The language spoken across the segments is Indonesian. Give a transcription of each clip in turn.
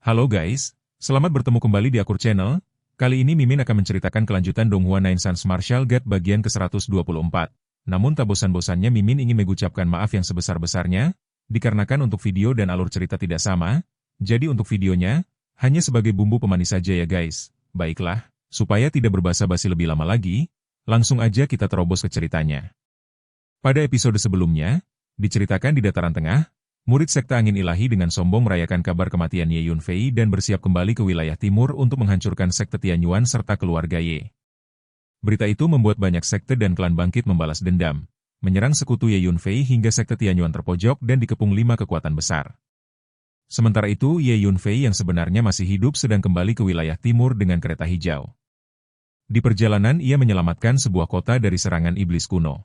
Halo guys, selamat bertemu kembali di Akur Channel. Kali ini Mimin akan menceritakan kelanjutan Donghua Nine Sons Martial Guard bagian ke-124. Namun tak bosan-bosannya Mimin ingin mengucapkan maaf yang sebesar-besarnya, dikarenakan untuk video dan alur cerita tidak sama, jadi untuk videonya, hanya sebagai bumbu pemanis saja ya guys. Baiklah, supaya tidak berbasa-basi lebih lama lagi, langsung aja kita terobos ke ceritanya. Pada episode sebelumnya, diceritakan di dataran tengah, murid sekte angin ilahi dengan sombong merayakan kabar kematian Ye Yunfei dan bersiap kembali ke wilayah timur untuk menghancurkan sekte Tianyuan serta keluarga Ye. Berita itu membuat banyak sekte dan klan bangkit membalas dendam, menyerang sekutu Ye Yunfei hingga sekte Tianyuan terpojok dan dikepung 5 kekuatan besar. Sementara itu Ye Yunfei yang sebenarnya masih hidup sedang kembali ke wilayah timur dengan kereta hijau. Di perjalanan ia menyelamatkan sebuah kota dari serangan iblis kuno.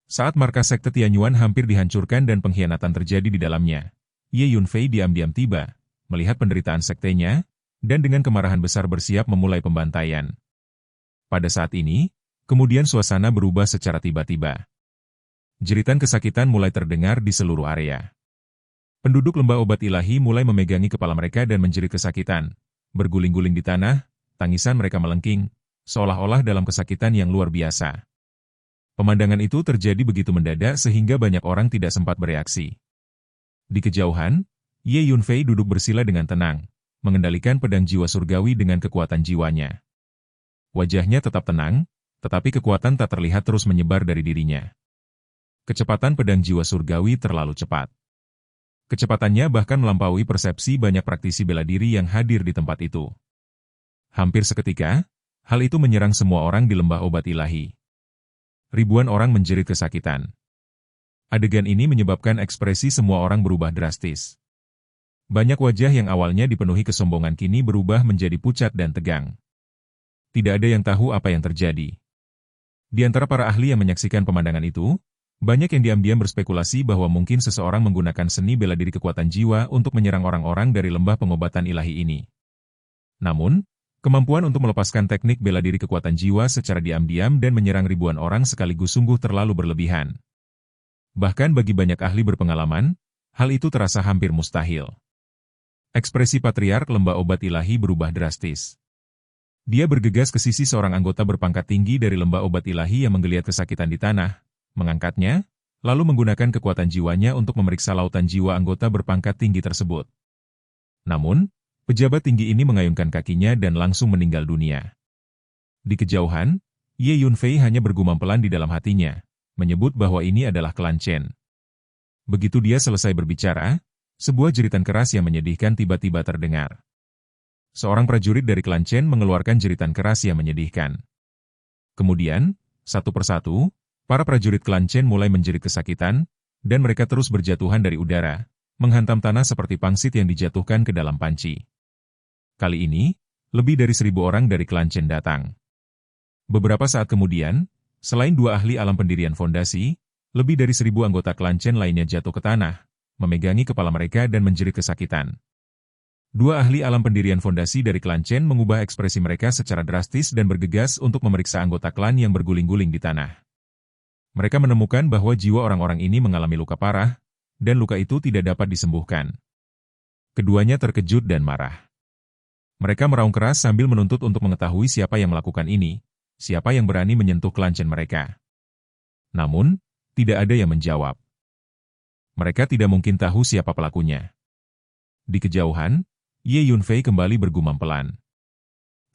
Saat markas sekte Tianyuan hampir dihancurkan dan pengkhianatan terjadi di dalamnya, Ye Yunfei diam-diam tiba, melihat penderitaan sektenya, dan dengan kemarahan besar bersiap memulai pembantaian. Pada saat ini, kemudian suasana berubah secara tiba-tiba. Jeritan kesakitan mulai terdengar di seluruh area. Penduduk lembah obat ilahi mulai memegangi kepala mereka dan menjerit kesakitan, berguling-guling di tanah, tangisan mereka melengking, seolah-olah dalam kesakitan yang luar biasa. Pemandangan itu terjadi begitu mendadak sehingga banyak orang tidak sempat bereaksi. Di kejauhan, Ye Yunfei duduk bersila dengan tenang, mengendalikan pedang jiwa surgawi dengan kekuatan jiwanya. Wajahnya tetap tenang, tetapi kekuatan tak terlihat terus menyebar dari dirinya. Kecepatan pedang jiwa surgawi terlalu cepat. Kecepatannya bahkan melampaui persepsi banyak praktisi bela diri yang hadir di tempat itu. Hampir seketika, hal itu menyerang semua orang di lembah obat ilahi. Ribuan orang menjerit kesakitan. Adegan ini menyebabkan ekspresi semua orang berubah drastis. Banyak wajah yang awalnya dipenuhi kesombongan kini berubah menjadi pucat dan tegang. Tidak ada yang tahu apa yang terjadi. Di antara para ahli yang menyaksikan pemandangan itu, banyak yang diam-diam berspekulasi bahwa mungkin seseorang menggunakan seni bela diri kekuatan jiwa untuk menyerang orang-orang dari lembah pengobatan ilahi ini. Namun, kemampuan untuk melepaskan teknik bela diri kekuatan jiwa secara diam-diam dan menyerang ribuan orang sekaligus sungguh terlalu berlebihan. Bahkan bagi banyak ahli berpengalaman, hal itu terasa hampir mustahil. Ekspresi patriark lembah obat ilahi berubah drastis. Dia bergegas ke sisi seorang anggota berpangkat tinggi dari lembah obat ilahi yang menggeliat kesakitan di tanah, mengangkatnya, lalu menggunakan kekuatan jiwanya untuk memeriksa lautan jiwa anggota berpangkat tinggi tersebut. Namun, pejabat tinggi ini mengayunkan kakinya dan langsung meninggal dunia. Di kejauhan, Ye Yunfei hanya bergumam pelan di dalam hatinya, menyebut bahwa ini adalah klan Chen. Begitu dia selesai berbicara, sebuah jeritan keras yang menyedihkan tiba-tiba terdengar. Seorang prajurit dari klan Chen mengeluarkan jeritan keras yang menyedihkan. Kemudian, satu persatu, para prajurit klan Chen mulai menjerit kesakitan, dan mereka terus berjatuhan dari udara, menghantam tanah seperti pangsit yang dijatuhkan ke dalam panci. Kali ini, lebih dari 1.000 orang dari klan Chen datang. Beberapa saat kemudian, selain 2 ahli alam pendirian fondasi, lebih dari 1.000 anggota klan Chen lainnya jatuh ke tanah, memegangi kepala mereka dan menjerit kesakitan. 2 ahli alam pendirian fondasi dari klan Chen mengubah ekspresi mereka secara drastis dan bergegas untuk memeriksa anggota klan yang berguling-guling di tanah. Mereka menemukan bahwa jiwa orang-orang ini mengalami luka parah, dan luka itu tidak dapat disembuhkan. Keduanya terkejut dan marah. Mereka meraung keras sambil menuntut untuk mengetahui siapa yang melakukan ini, siapa yang berani menyentuh klan Chen mereka. Namun, tidak ada yang menjawab. Mereka tidak mungkin tahu siapa pelakunya. Di kejauhan, Ye Yunfei kembali bergumam pelan.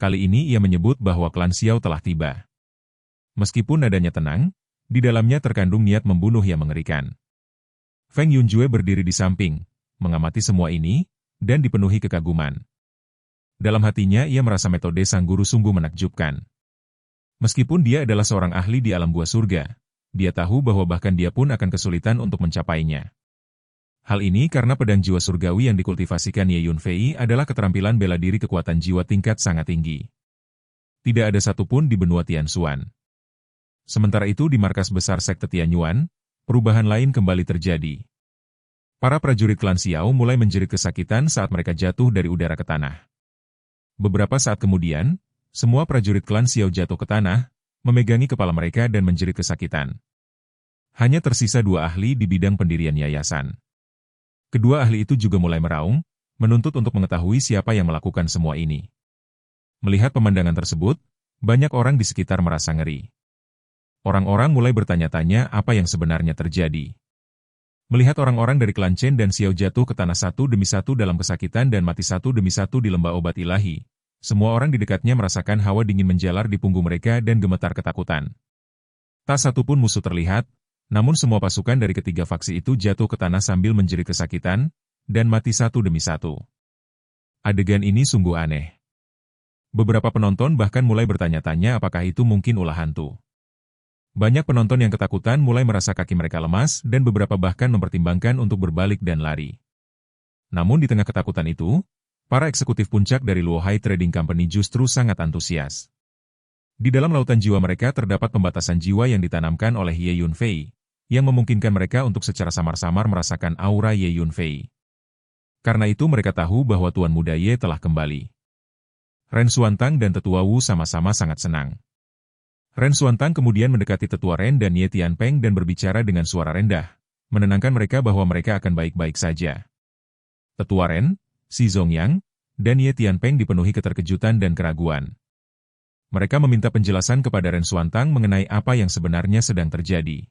Kali ini ia menyebut bahwa klan Xiao telah tiba. Meskipun nadanya tenang, di dalamnya terkandung niat membunuh yang mengerikan. Feng Yunjue berdiri di samping, mengamati semua ini, dan dipenuhi kekaguman. Dalam hatinya ia merasa metode sang guru sungguh menakjubkan. Meskipun dia adalah seorang ahli di alam buah surga, dia tahu bahwa bahkan dia pun akan kesulitan untuk mencapainya. Hal ini karena pedang jiwa surgawi yang dikultivasikan Ye Yunfei adalah keterampilan bela diri kekuatan jiwa tingkat sangat tinggi. Tidak ada satupun di benua Tianxuan. Sementara itu di markas besar sekte Tianyuan, perubahan lain kembali terjadi. Para prajurit klan Xiao mulai menjerit kesakitan saat mereka jatuh dari udara ke tanah. Beberapa saat kemudian, semua prajurit klan Xiao jatuh ke tanah, memegangi kepala mereka dan menjerit kesakitan. Hanya tersisa 2 ahli di bidang pendirian yayasan. Kedua ahli itu juga mulai meraung, menuntut untuk mengetahui siapa yang melakukan semua ini. Melihat pemandangan tersebut, banyak orang di sekitar merasa ngeri. Orang-orang mulai bertanya-tanya apa yang sebenarnya terjadi. Melihat orang-orang dari klan Chen dan Xiao jatuh ke tanah satu demi satu dalam kesakitan dan mati satu demi satu di lembah obat ilahi, semua orang di dekatnya merasakan hawa dingin menjalar di punggung mereka dan gemetar ketakutan. Tak satu pun musuh terlihat, namun semua pasukan dari ketiga faksi itu jatuh ke tanah sambil menjerit kesakitan, dan mati satu demi satu. Adegan ini sungguh aneh. Beberapa penonton bahkan mulai bertanya-tanya apakah itu mungkin ulah hantu. Banyak penonton yang ketakutan mulai merasa kaki mereka lemas dan beberapa bahkan mempertimbangkan untuk berbalik dan lari. Namun di tengah ketakutan itu, para eksekutif puncak dari Luohai Trading Company justru sangat antusias. Di dalam lautan jiwa mereka terdapat pembatasan jiwa yang ditanamkan oleh Ye Yunfei, yang memungkinkan mereka untuk secara samar-samar merasakan aura Ye Yunfei. Karena itu mereka tahu bahwa Tuan Muda Ye telah kembali. Ren Xuantang dan Tetua Wu sama-sama sangat senang. Ren Xuantang kemudian mendekati Tetua Ren dan Ye Tianpeng dan berbicara dengan suara rendah, menenangkan mereka bahwa mereka akan baik-baik saja. Tetua Ren, Si Zongyang, dan Ye Tianpeng dipenuhi keterkejutan dan keraguan. Mereka meminta penjelasan kepada Ren Xuantang mengenai apa yang sebenarnya sedang terjadi.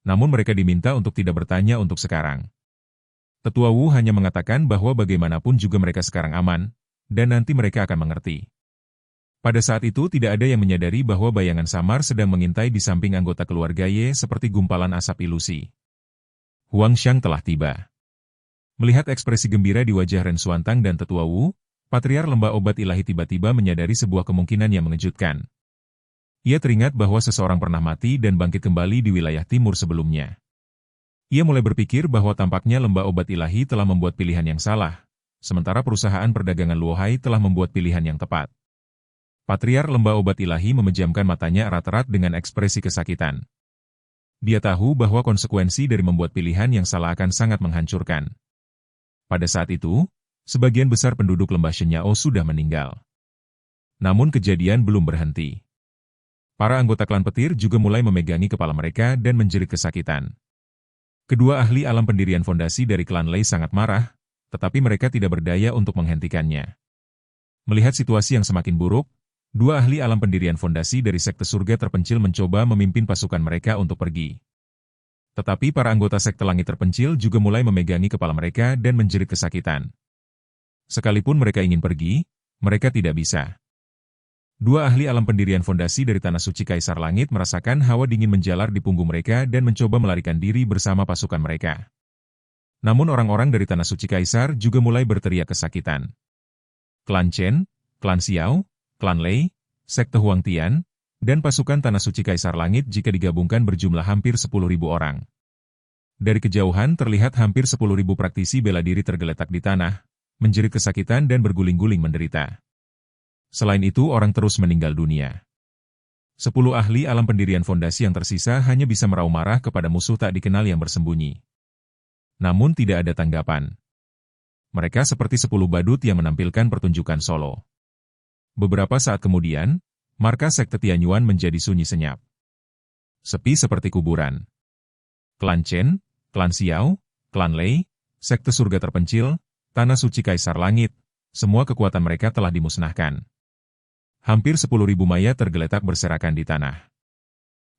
Namun mereka diminta untuk tidak bertanya untuk sekarang. Tetua Wu hanya mengatakan bahwa bagaimanapun juga mereka sekarang aman, dan nanti mereka akan mengerti. Pada saat itu tidak ada yang menyadari bahwa bayangan samar sedang mengintai di samping anggota keluarga Ye seperti gumpalan asap ilusi. Huang Xiang telah tiba. Melihat ekspresi gembira di wajah Ren Xuantang dan Tetua Wu, Patriar Lembah Obat Ilahi tiba-tiba menyadari sebuah kemungkinan yang mengejutkan. Ia teringat bahwa seseorang pernah mati dan bangkit kembali di wilayah timur sebelumnya. Ia mulai berpikir bahwa tampaknya Lembah Obat Ilahi telah membuat pilihan yang salah, sementara perusahaan perdagangan Luohai telah membuat pilihan yang tepat. Patriar Lembah Obat Ilahi memejamkan matanya erat-erat dengan ekspresi kesakitan. Dia tahu bahwa konsekuensi dari membuat pilihan yang salah akan sangat menghancurkan. Pada saat itu, sebagian besar penduduk lembah Shenyao sudah meninggal. Namun kejadian belum berhenti. Para anggota klan petir juga mulai memegangi kepala mereka dan menjerit kesakitan. Kedua ahli alam pendirian fondasi dari klan Lei sangat marah, tetapi mereka tidak berdaya untuk menghentikannya. Melihat situasi yang semakin buruk, dua ahli alam pendirian fondasi dari Sekte Surga Terpencil mencoba memimpin pasukan mereka untuk pergi. Tetapi para anggota Sekte Langit Terpencil juga mulai memegangi kepala mereka dan menjerit kesakitan. Sekalipun mereka ingin pergi, mereka tidak bisa. Dua ahli alam pendirian fondasi dari Tanah Suci Kaisar Langit merasakan hawa dingin menjalar di punggung mereka dan mencoba melarikan diri bersama pasukan mereka. Namun orang-orang dari Tanah Suci Kaisar juga mulai berteriak kesakitan. Klan Chen, Klan Xiao, Klan Lei, Sekte Huang Tian, dan pasukan Tanah Suci Kaisar Langit jika digabungkan berjumlah hampir 10.000 orang. Dari kejauhan terlihat hampir 10.000 praktisi bela diri tergeletak di tanah, menjerit kesakitan dan berguling-guling menderita. Selain itu orang terus meninggal dunia. 10 ahli alam pendirian fondasi yang tersisa hanya bisa meraup marah kepada musuh tak dikenal yang bersembunyi. Namun tidak ada tanggapan. Mereka seperti 10 badut yang menampilkan pertunjukan solo. Beberapa saat kemudian, markas Sekte Tianyuan menjadi sunyi senyap. Sepi seperti kuburan. Klan Chen, Klan Xiao, Klan Lei, Sekte Surga Terpencil, Tanah Suci Kaisar Langit, semua kekuatan mereka telah dimusnahkan. Hampir 10.000 mayat tergeletak berserakan di tanah.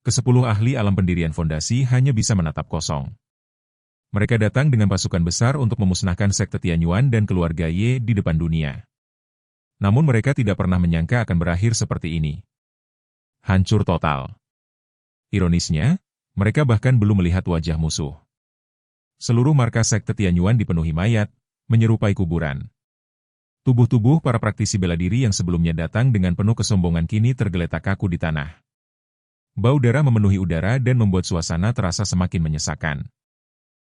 Ke-10 ahli alam pendirian fondasi hanya bisa menatap kosong. Mereka datang dengan pasukan besar untuk memusnahkan Sekte Tianyuan dan keluarga Ye di depan dunia. Namun mereka tidak pernah menyangka akan berakhir seperti ini. Hancur total. Ironisnya, mereka bahkan belum melihat wajah musuh. Seluruh markas Sekte Tianyuan dipenuhi mayat, menyerupai kuburan. Tubuh-tubuh para praktisi bela diri yang sebelumnya datang dengan penuh kesombongan kini tergeletak kaku di tanah. Bau darah memenuhi udara dan membuat suasana terasa semakin menyesakan.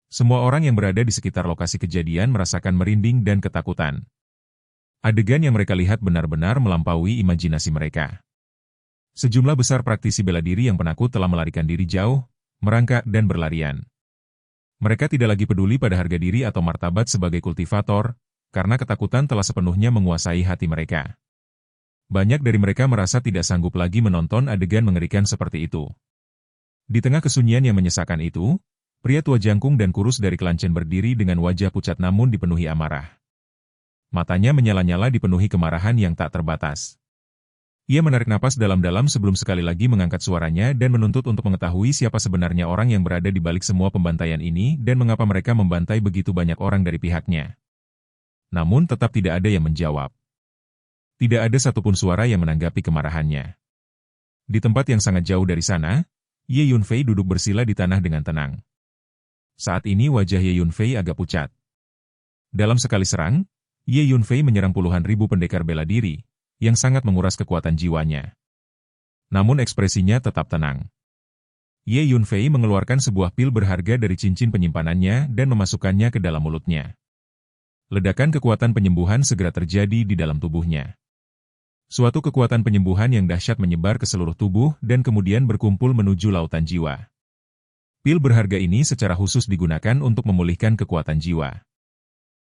Semua orang yang berada di sekitar lokasi kejadian merasakan merinding dan ketakutan. Adegan yang mereka lihat benar-benar melampaui imajinasi mereka. Sejumlah besar praktisi bela diri yang penakut telah melarikan diri jauh, merangkak dan berlarian. Mereka tidak lagi peduli pada harga diri atau martabat sebagai kultivator, karena ketakutan telah sepenuhnya menguasai hati mereka. Banyak dari mereka merasa tidak sanggup lagi menonton adegan mengerikan seperti itu. Di tengah kesunyian yang menyesakan itu, pria tua jangkung dan kurus dari klan Chen berdiri dengan wajah pucat namun dipenuhi amarah. Matanya menyala-nyala dipenuhi kemarahan yang tak terbatas. Ia menarik napas dalam-dalam sebelum sekali lagi mengangkat suaranya dan menuntut untuk mengetahui siapa sebenarnya orang yang berada di balik semua pembantaian ini dan mengapa mereka membantai begitu banyak orang dari pihaknya. Namun tetap tidak ada yang menjawab. Tidak ada satupun suara yang menanggapi kemarahannya. Di tempat yang sangat jauh dari sana, Ye Yunfei duduk bersila di tanah dengan tenang. Saat ini wajah Ye Yunfei agak pucat. Dalam sekali serang, Ye Yunfei menyerang puluhan ribu pendekar bela diri, yang sangat menguras kekuatan jiwanya. Namun ekspresinya tetap tenang. Ye Yunfei mengeluarkan sebuah pil berharga dari cincin penyimpanannya dan memasukkannya ke dalam mulutnya. Ledakan kekuatan penyembuhan segera terjadi di dalam tubuhnya. Suatu kekuatan penyembuhan yang dahsyat menyebar ke seluruh tubuh dan kemudian berkumpul menuju lautan jiwa. Pil berharga ini secara khusus digunakan untuk memulihkan kekuatan jiwa.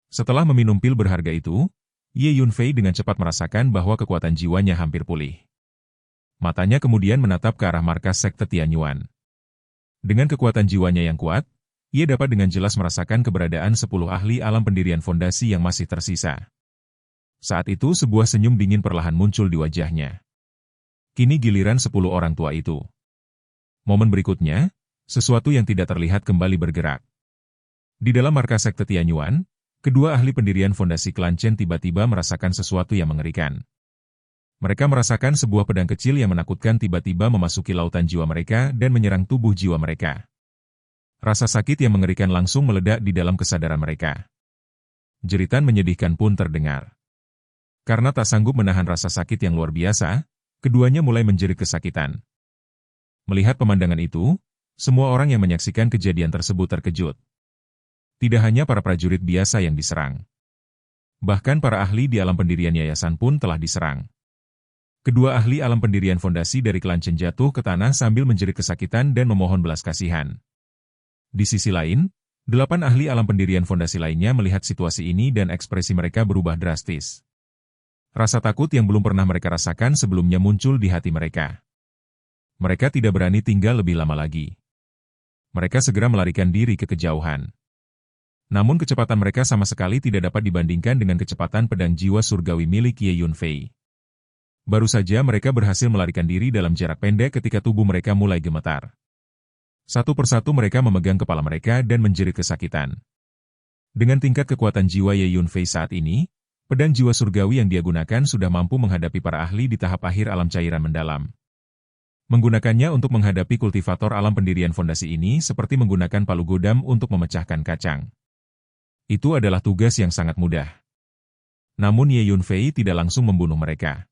Setelah meminum pil berharga itu, Ye Yunfei dengan cepat merasakan bahwa kekuatan jiwanya hampir pulih. Matanya kemudian menatap ke arah markas sekte Tianyuan. Dengan kekuatan jiwanya yang kuat, ia dapat dengan jelas merasakan keberadaan 10 ahli alam pendirian fondasi yang masih tersisa. Saat itu sebuah senyum dingin perlahan muncul di wajahnya. Kini giliran 10 orang tua itu. Momen berikutnya, sesuatu yang tidak terlihat kembali bergerak. Di dalam markas sekte Tianyuan, kedua ahli pendirian fondasi klan Chen tiba-tiba merasakan sesuatu yang mengerikan. Mereka merasakan sebuah pedang kecil yang menakutkan tiba-tiba memasuki lautan jiwa mereka dan menyerang tubuh jiwa mereka. Rasa sakit yang mengerikan langsung meledak di dalam kesadaran mereka. Jeritan menyedihkan pun terdengar. Karena tak sanggup menahan rasa sakit yang luar biasa, keduanya mulai menjerit kesakitan. Melihat pemandangan itu, semua orang yang menyaksikan kejadian tersebut terkejut. Tidak hanya para prajurit biasa yang diserang. Bahkan para ahli di alam pendirian yayasan pun telah diserang. Kedua ahli alam pendirian fondasi dari klan Chen jatuh ke tanah sambil menjerit kesakitan dan memohon belas kasihan. Di sisi lain, 8 ahli alam pendirian fondasi lainnya melihat situasi ini dan ekspresi mereka berubah drastis. Rasa takut yang belum pernah mereka rasakan sebelumnya muncul di hati mereka. Mereka tidak berani tinggal lebih lama lagi. Mereka segera melarikan diri ke kejauhan. Namun kecepatan mereka sama sekali tidak dapat dibandingkan dengan kecepatan pedang jiwa surgawi milik Ye Yunfei. Baru saja mereka berhasil melarikan diri dalam jarak pendek ketika tubuh mereka mulai gemetar. Satu persatu mereka memegang kepala mereka dan menjerit kesakitan. Dengan tingkat kekuatan jiwa Ye Yunfei saat ini, pedang jiwa surgawi yang dia gunakan sudah mampu menghadapi para ahli di tahap akhir alam cairan mendalam. Menggunakannya untuk menghadapi kultivator alam pendirian fondasi ini seperti menggunakan palu godam untuk memecahkan kacang. Itu adalah tugas yang sangat mudah. Namun Ye Yunfei tidak langsung membunuh mereka.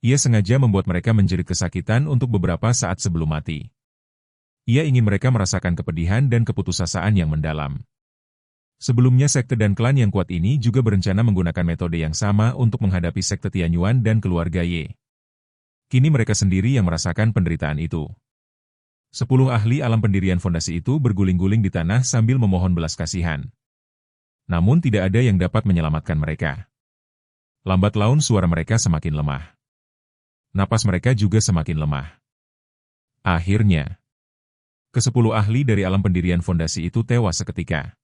Ia sengaja membuat mereka menjerit kesakitan untuk beberapa saat sebelum mati. Ia ingin mereka merasakan kepedihan dan keputusasaan yang mendalam. Sebelumnya sekte dan klan yang kuat ini juga berencana menggunakan metode yang sama untuk menghadapi sekte Tianyuan dan keluarga Ye. Kini mereka sendiri yang merasakan penderitaan itu. 10 ahli alam pendirian fondasi itu berguling-guling di tanah sambil memohon belas kasihan. Namun tidak ada yang dapat menyelamatkan mereka. Lambat laun suara mereka semakin lemah. Napas mereka juga semakin lemah. Akhirnya, ke-10 ahli dari alam pendirian fondasi itu tewas seketika.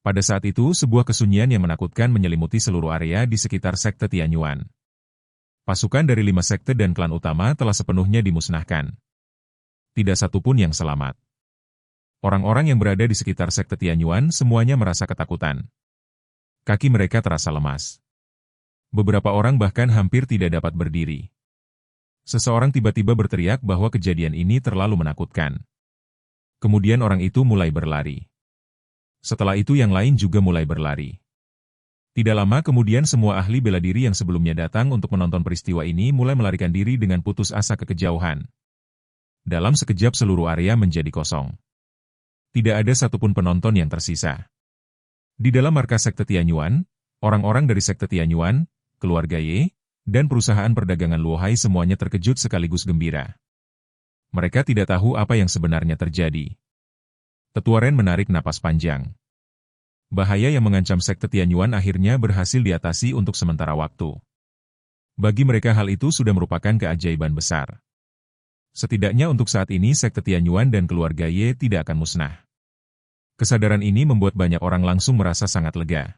Pada saat itu sebuah kesunyian yang menakutkan menyelimuti seluruh area di sekitar sekte Tianyuan. Pasukan dari 5 sekte dan klan utama telah sepenuhnya dimusnahkan. Tidak satupun yang selamat. Orang-orang yang berada di sekitar sekte Tianyuan semuanya merasa ketakutan. Kaki mereka terasa lemas. Beberapa orang bahkan hampir tidak dapat berdiri. Seseorang tiba-tiba berteriak bahwa kejadian ini terlalu menakutkan. Kemudian orang itu mulai berlari. Setelah itu yang lain juga mulai berlari. Tidak lama kemudian semua ahli bela diri yang sebelumnya datang untuk menonton peristiwa ini mulai melarikan diri dengan putus asa ke kejauhan. Dalam sekejap seluruh area menjadi kosong. Tidak ada satupun penonton yang tersisa. Di dalam markas sekte Tianyuan, orang-orang dari sekte Tianyuan, keluarga Ye, dan perusahaan perdagangan Luohai semuanya terkejut sekaligus gembira. Mereka tidak tahu apa yang sebenarnya terjadi. Tetua Ren menarik napas panjang. Bahaya yang mengancam sekte Tianyuan akhirnya berhasil diatasi untuk sementara waktu. Bagi mereka hal itu sudah merupakan keajaiban besar. Setidaknya untuk saat ini sekte Tianyuan dan keluarga Ye tidak akan musnah. Kesadaran ini membuat banyak orang langsung merasa sangat lega.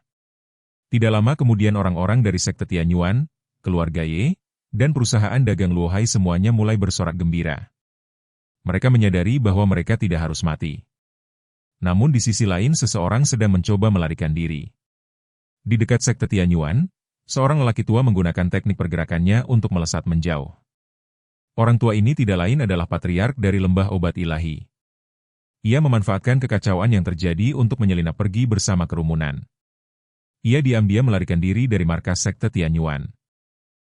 Tidak lama kemudian orang-orang dari sekte Tianyuan, keluarga Ye, dan perusahaan dagang Luohai semuanya mulai bersorak gembira. Mereka menyadari bahwa mereka tidak harus mati. Namun di sisi lain seseorang sedang mencoba melarikan diri. Di dekat sekte Tianyuan, seorang lelaki tua menggunakan teknik pergerakannya untuk melesat menjauh. Orang tua ini tidak lain adalah patriark dari lembah obat ilahi. Ia memanfaatkan kekacauan yang terjadi untuk menyelinap pergi bersama kerumunan. Ia diam-diam melarikan diri dari markas sekte Tianyuan.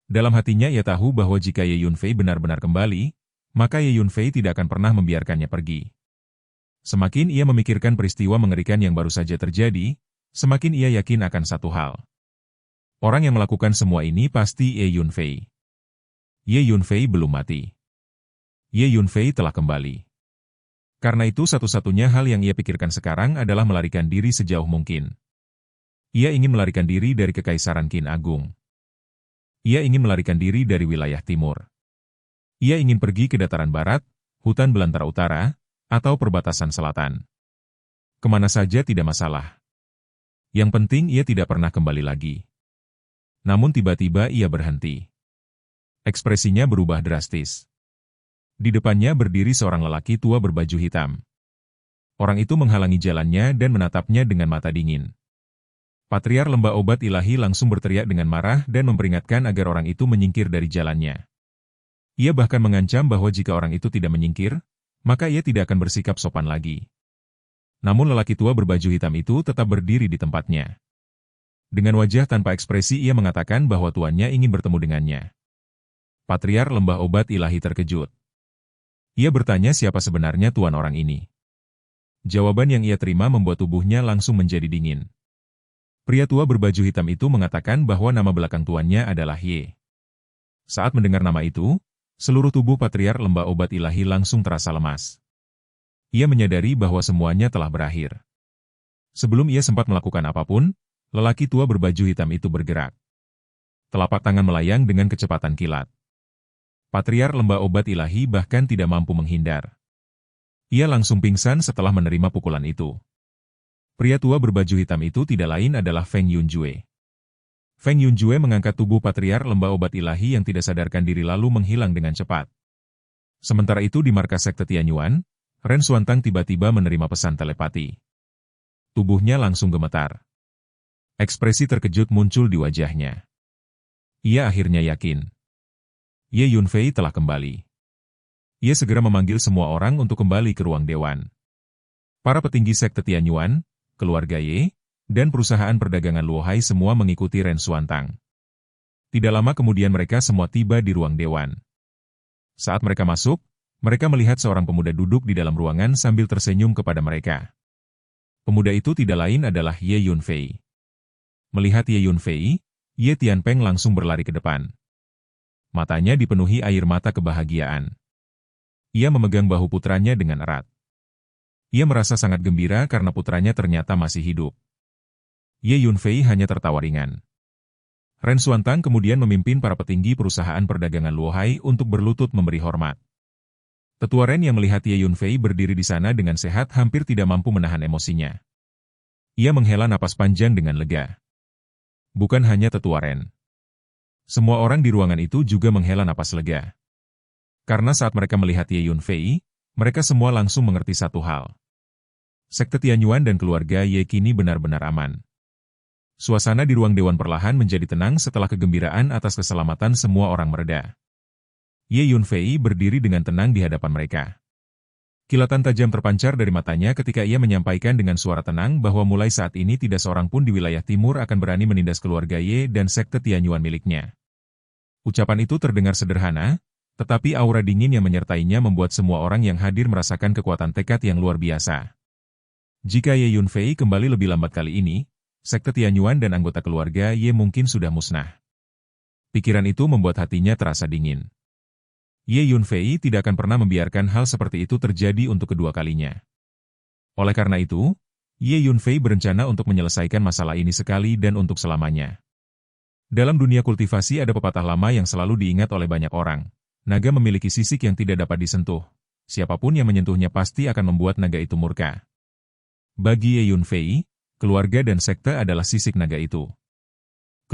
Dalam hatinya ia tahu bahwa jika Ye Yunfei benar-benar kembali, maka Ye Yunfei tidak akan pernah membiarkannya pergi. Semakin ia memikirkan peristiwa mengerikan yang baru saja terjadi, semakin ia yakin akan satu hal. Orang yang melakukan semua ini pasti Ye Yunfei. Ye Yunfei belum mati. Ye Yunfei telah kembali. Karena itu satu-satunya hal yang ia pikirkan sekarang adalah melarikan diri sejauh mungkin. Ia ingin melarikan diri dari Kekaisaran Qin Agung. Ia ingin melarikan diri dari wilayah timur. Ia ingin pergi ke dataran barat, hutan belantara utara, atau perbatasan selatan. Kemana saja tidak masalah. Yang penting ia tidak pernah kembali lagi. Namun tiba-tiba ia berhenti. Ekspresinya berubah drastis. Di depannya berdiri seorang lelaki tua berbaju hitam. Orang itu menghalangi jalannya dan menatapnya dengan mata dingin. Patriark lembah obat ilahi langsung berteriak dengan marah dan memperingatkan agar orang itu menyingkir dari jalannya. Ia bahkan mengancam bahwa jika orang itu tidak menyingkir, maka ia tidak akan bersikap sopan lagi. Namun lelaki tua berbaju hitam itu tetap berdiri di tempatnya. Dengan wajah tanpa ekspresi ia mengatakan bahwa tuannya ingin bertemu dengannya. Patriark lembah obat ilahi terkejut. Ia bertanya siapa sebenarnya tuan orang ini. Jawaban yang ia terima membuat tubuhnya langsung menjadi dingin. Pria tua berbaju hitam itu mengatakan bahwa nama belakang tuannya adalah Ye. Saat mendengar nama itu, seluruh tubuh Patriark lembah obat ilahi langsung terasa lemas. Ia menyadari bahwa semuanya telah berakhir. Sebelum ia sempat melakukan apapun, lelaki tua berbaju hitam itu bergerak. Telapak tangan melayang dengan kecepatan kilat. Patriark lembah obat ilahi bahkan tidak mampu menghindar. Ia langsung pingsan setelah menerima pukulan itu. Pria tua berbaju hitam itu tidak lain adalah Feng Yunjue. Feng Yunjue mengangkat tubuh Patriark lembah obat ilahi yang tidak sadarkan diri lalu menghilang dengan cepat. Sementara itu di markas sekte Tianyuan, Ren Xuantang tiba-tiba menerima pesan telepati. Tubuhnya langsung gemetar. Ekspresi terkejut muncul di wajahnya. Ia akhirnya yakin. Ye Yunfei telah kembali. Ia segera memanggil semua orang untuk kembali ke ruang dewan. Para petinggi sekte Tianyuan, keluarga Ye, dan perusahaan perdagangan Luohai semua mengikuti Ren Xuantang. Tidak lama kemudian mereka semua tiba di ruang dewan. Saat mereka masuk, mereka melihat seorang pemuda duduk di dalam ruangan sambil tersenyum kepada mereka. Pemuda itu tidak lain adalah Ye Yunfei. Melihat Ye Yunfei, Ye Tianpeng langsung berlari ke depan. Matanya dipenuhi air mata kebahagiaan. Ia memegang bahu putranya dengan erat. Ia merasa sangat gembira karena putranya ternyata masih hidup. Ye Yunfei hanya tertawa ringan. Ren Xuantang kemudian memimpin para petinggi perusahaan perdagangan Luohai untuk berlutut memberi hormat. Tetua Ren yang melihat Ye Yunfei berdiri di sana dengan sehat hampir tidak mampu menahan emosinya. Ia menghela napas panjang dengan lega. Bukan hanya Tetua Ren. Semua orang di ruangan itu juga menghela napas lega. Karena saat mereka melihat Ye Yunfei, mereka semua langsung mengerti satu hal. Sekte Tianyuan dan keluarga Ye kini benar-benar aman. Suasana di ruang dewan perlahan menjadi tenang setelah kegembiraan atas keselamatan semua orang mereda. Ye Yunfei berdiri dengan tenang di hadapan mereka. Kilatan tajam terpancar dari matanya ketika ia menyampaikan dengan suara tenang bahwa mulai saat ini tidak seorang pun di wilayah timur akan berani menindas keluarga Ye dan sekte Tianyuan miliknya. Ucapan itu terdengar sederhana, tetapi aura dingin yang menyertainya membuat semua orang yang hadir merasakan kekuatan tekad yang luar biasa. Jika Ye Yunfei kembali lebih lambat kali ini, sekte Tianyuan dan anggota keluarga Ye mungkin sudah musnah. Pikiran itu membuat hatinya terasa dingin. Ye Yunfei tidak akan pernah membiarkan hal seperti itu terjadi untuk kedua kalinya. Oleh karena itu, Ye Yunfei berencana untuk menyelesaikan masalah ini sekali dan untuk selamanya. Dalam dunia kultivasi ada pepatah lama yang selalu diingat oleh banyak orang. Naga memiliki sisik yang tidak dapat disentuh. Siapapun yang menyentuhnya pasti akan membuat naga itu murka. Bagi Ye Yunfei, keluarga dan sekte adalah sisik naga itu.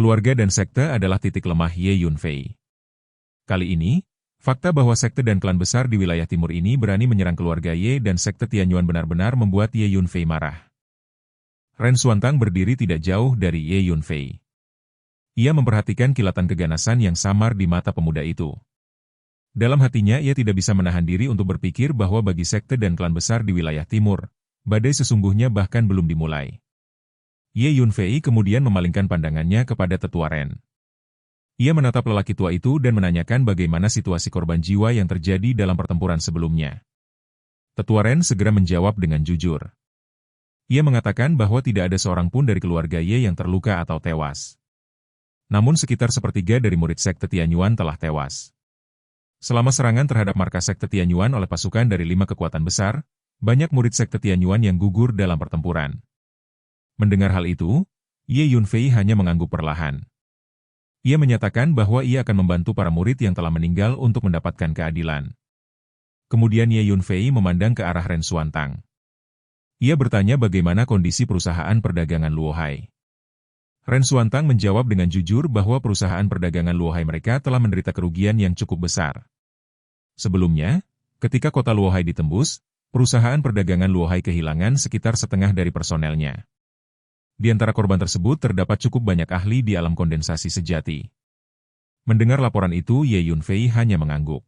Keluarga dan sekte adalah titik lemah Ye Yunfei. Kali ini, fakta bahwa sekte dan klan besar di wilayah timur ini berani menyerang keluarga Ye dan sekte Tianyuan benar-benar membuat Ye Yunfei marah. Ren Xuantang berdiri tidak jauh dari Ye Yunfei. Ia memperhatikan kilatan keganasan yang samar di mata pemuda itu. Dalam hatinya ia tidak bisa menahan diri untuk berpikir bahwa bagi sekte dan klan besar di wilayah timur, badai sesungguhnya bahkan belum dimulai. Ye Yunfei kemudian memalingkan pandangannya kepada tetua Ren. Ia menatap lelaki tua itu dan menanyakan bagaimana situasi korban jiwa yang terjadi dalam pertempuran sebelumnya. Tetua Ren segera menjawab dengan jujur. Ia mengatakan bahwa tidak ada seorang pun dari keluarga Ye yang terluka atau tewas. Namun sekitar sepertiga dari murid sekte Tianyuan telah tewas. Selama serangan terhadap markas sekte Tianyuan oleh pasukan dari 5 kekuatan besar, banyak murid sekte Tianyuan yang gugur dalam pertempuran. Mendengar hal itu, Ye Yunfei hanya mengangguk perlahan. Ia menyatakan bahwa ia akan membantu para murid yang telah meninggal untuk mendapatkan keadilan. Kemudian Ye Yunfei memandang ke arah Ren Xuantang. Ia bertanya bagaimana kondisi perusahaan perdagangan Luohai. Ren Xuantang menjawab dengan jujur bahwa perusahaan perdagangan Luohai mereka telah menderita kerugian yang cukup besar. Sebelumnya, ketika kota Luohai ditembus, perusahaan perdagangan Luohai kehilangan sekitar setengah dari personelnya. Di antara korban tersebut terdapat cukup banyak ahli di alam kondensasi sejati. Mendengar laporan itu, Ye Yunfei hanya mengangguk.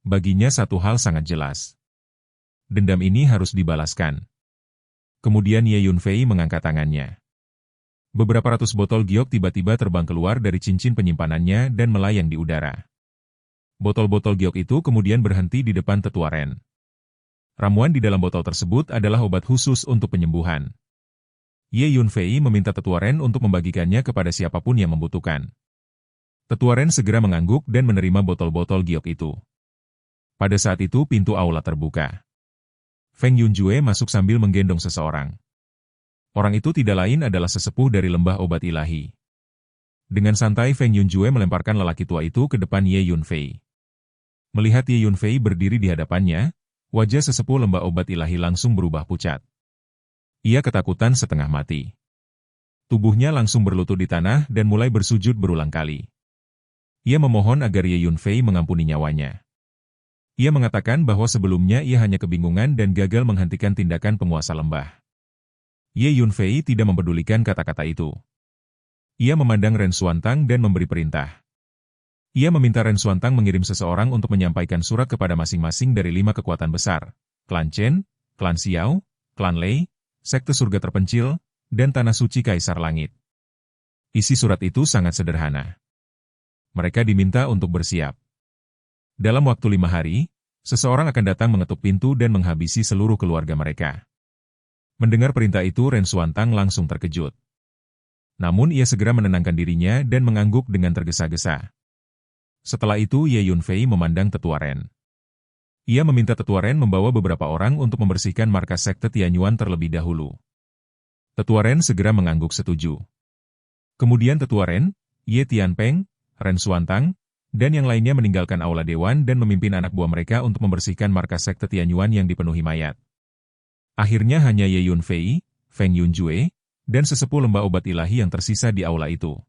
Baginya satu hal sangat jelas. Dendam ini harus dibalaskan. Kemudian Ye Yunfei mengangkat tangannya. Beberapa ratus botol giok tiba-tiba terbang keluar dari cincin penyimpanannya dan melayang di udara. Botol-botol giok itu kemudian berhenti di depan tetua Ren. Ramuan di dalam botol tersebut adalah obat khusus untuk penyembuhan. Ye Yunfei meminta tetua Ren untuk membagikannya kepada siapapun yang membutuhkan. Tetua Ren segera mengangguk dan menerima botol-botol giok itu. Pada saat itu pintu aula terbuka. Feng Yunjue masuk sambil menggendong seseorang. Orang itu tidak lain adalah sesepuh dari lembah obat ilahi. Dengan santai Feng Yunjue melemparkan lelaki tua itu ke depan Ye Yunfei. Melihat Ye Yunfei berdiri di hadapannya, wajah sesepuh lembah obat ilahi langsung berubah pucat. Ia ketakutan setengah mati. Tubuhnya langsung berlutut di tanah dan mulai bersujud berulang kali. Ia memohon agar Ye Yunfei mengampuni nyawanya. Ia mengatakan bahwa sebelumnya ia hanya kebingungan dan gagal menghentikan tindakan penguasa lembah. Ye Yunfei tidak mempedulikan kata-kata itu. Ia memandang Ren Xuantang dan memberi perintah. Ia meminta Ren Xuantang mengirim seseorang untuk menyampaikan surat kepada masing-masing dari 5 kekuatan besar, Klan Chen, Klan Xiao, Klan Lei, Sekte Surga Terpencil, dan Tanah Suci Kaisar Langit. Isi surat itu sangat sederhana. Mereka diminta untuk bersiap. Dalam waktu 5 hari, seseorang akan datang mengetuk pintu dan menghabisi seluruh keluarga mereka. Mendengar perintah itu Ren Xuantang langsung terkejut. Namun ia segera menenangkan dirinya dan mengangguk dengan tergesa-gesa. Setelah itu Ye Yunfei memandang tetua Ren. Ia meminta tetua Ren membawa beberapa orang untuk membersihkan markas sekte Tianyuan terlebih dahulu. Tetua Ren segera mengangguk setuju. Kemudian tetua Ren, Ye Tianpeng, Ren Xuantang, dan yang lainnya meninggalkan aula dewan dan memimpin anak buah mereka untuk membersihkan markas sekte Tianyuan yang dipenuhi mayat. Akhirnya hanya Ye Yunfei, Feng Yunjue, dan sesepuh lembah obat ilahi yang tersisa di aula itu.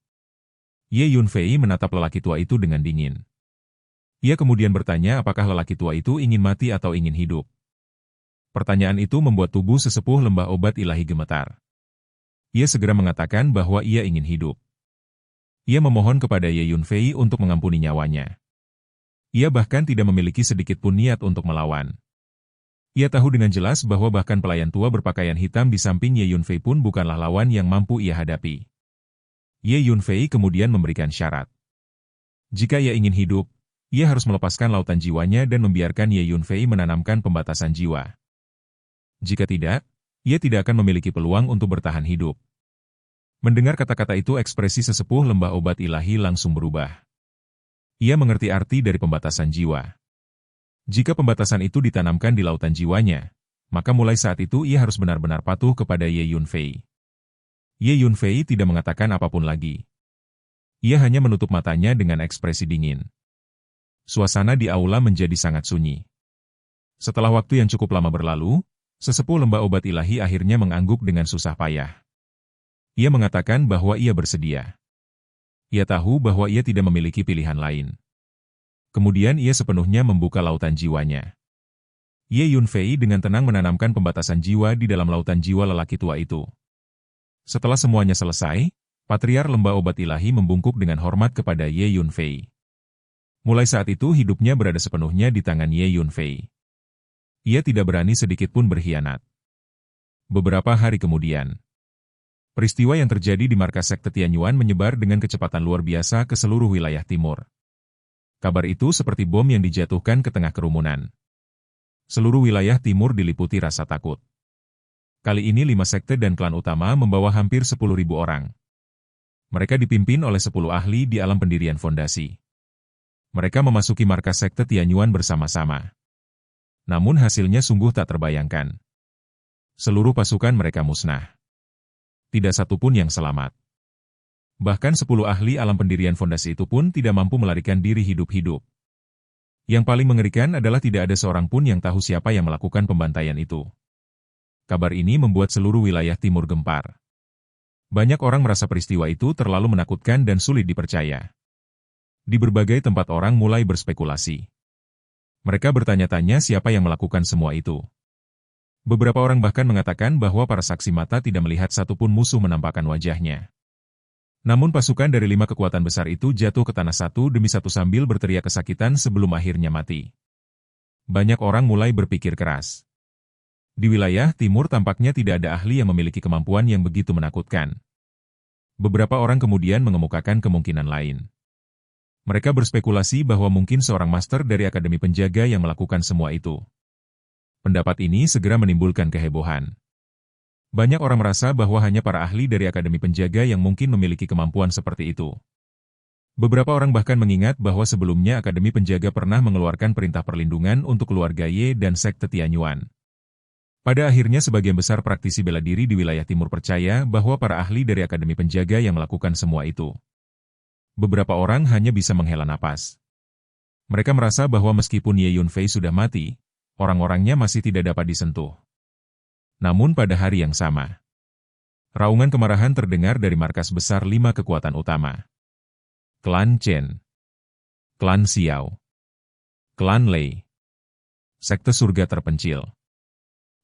Ye Yunfei menatap lelaki tua itu dengan dingin. Ia kemudian bertanya apakah lelaki tua itu ingin mati atau ingin hidup. Pertanyaan itu membuat tubuh sesepuh lembah obat ilahi gemetar. Ia segera mengatakan bahwa ia ingin hidup. Ia memohon kepada Ye Yunfei untuk mengampuni nyawanya. Ia bahkan tidak memiliki sedikit pun niat untuk melawan. Ia tahu dengan jelas bahwa bahkan pelayan tua berpakaian hitam di samping Ye Yunfei pun bukanlah lawan yang mampu ia hadapi. Ye Yunfei kemudian memberikan syarat. Jika ia ingin hidup, ia harus melepaskan lautan jiwanya dan membiarkan Ye Yunfei menanamkan pembatasan jiwa. Jika tidak, ia tidak akan memiliki peluang untuk bertahan hidup. Mendengar kata-kata itu ekspresi sesepuh lembah obat ilahi langsung berubah. Ia mengerti arti dari pembatasan jiwa. Jika pembatasan itu ditanamkan di lautan jiwanya, maka mulai saat itu ia harus benar-benar patuh kepada Ye Yunfei. Ye Yunfei tidak mengatakan apapun lagi. Ia hanya menutup matanya dengan ekspresi dingin. Suasana di aula menjadi sangat sunyi. Setelah waktu yang cukup lama berlalu, sesepuh lembah obat ilahi akhirnya mengangguk dengan susah payah. Ia mengatakan bahwa ia bersedia. Ia tahu bahwa ia tidak memiliki pilihan lain. Kemudian ia sepenuhnya membuka lautan jiwanya. Ye Yunfei dengan tenang menanamkan pembatasan jiwa di dalam lautan jiwa lelaki tua itu. Setelah semuanya selesai, Patriar Lembah Obat Ilahi membungkuk dengan hormat kepada Ye Yunfei. Mulai saat itu hidupnya berada sepenuhnya di tangan Ye Yunfei. Ia tidak berani sedikit pun berkhianat. Beberapa hari kemudian, peristiwa yang terjadi di markas sekte Tianyuan menyebar dengan kecepatan luar biasa ke seluruh wilayah timur. Kabar itu seperti bom yang dijatuhkan ke tengah kerumunan. Seluruh wilayah timur diliputi rasa takut. Kali ini 5 sekte dan klan utama membawa hampir 10.000 orang. Mereka dipimpin oleh 10 ahli di alam pendirian fondasi. Mereka memasuki markas sekte Tianyuan bersama-sama. Namun hasilnya sungguh tak terbayangkan. Seluruh pasukan mereka musnah. Tidak satu pun yang selamat. Bahkan 10 ahli alam pendirian fondasi itu pun tidak mampu melarikan diri hidup-hidup. Yang paling mengerikan adalah tidak ada seorang pun yang tahu siapa yang melakukan pembantaian itu. Kabar ini membuat seluruh wilayah timur gempar. Banyak orang merasa peristiwa itu terlalu menakutkan dan sulit dipercaya. Di berbagai tempat orang mulai berspekulasi. Mereka bertanya-tanya siapa yang melakukan semua itu. Beberapa orang bahkan mengatakan bahwa para saksi mata tidak melihat satupun musuh menampakkan wajahnya. Namun pasukan dari 5 kekuatan besar itu jatuh ke tanah satu demi satu sambil berteriak kesakitan sebelum akhirnya mati. Banyak orang mulai berpikir keras. Di wilayah timur tampaknya tidak ada ahli yang memiliki kemampuan yang begitu menakutkan. Beberapa orang kemudian mengemukakan kemungkinan lain. Mereka berspekulasi bahwa mungkin seorang master dari Akademi Penjaga yang melakukan semua itu. Pendapat ini segera menimbulkan kehebohan. Banyak orang merasa bahwa hanya para ahli dari Akademi Penjaga yang mungkin memiliki kemampuan seperti itu. Beberapa orang bahkan mengingat bahwa sebelumnya Akademi Penjaga pernah mengeluarkan perintah perlindungan untuk keluarga Ye dan sekte Tianyuan. Pada akhirnya sebagian besar praktisi bela diri di wilayah timur percaya bahwa para ahli dari Akademi Penjaga yang melakukan semua itu. Beberapa orang hanya bisa menghela napas. Mereka merasa bahwa meskipun Ye Yunfei sudah mati, orang-orangnya masih tidak dapat disentuh. Namun pada hari yang sama, raungan kemarahan terdengar dari markas besar 5 kekuatan utama. Klan Chen, Klan Xiao, Klan Lei, Sekte Surga Terpencil,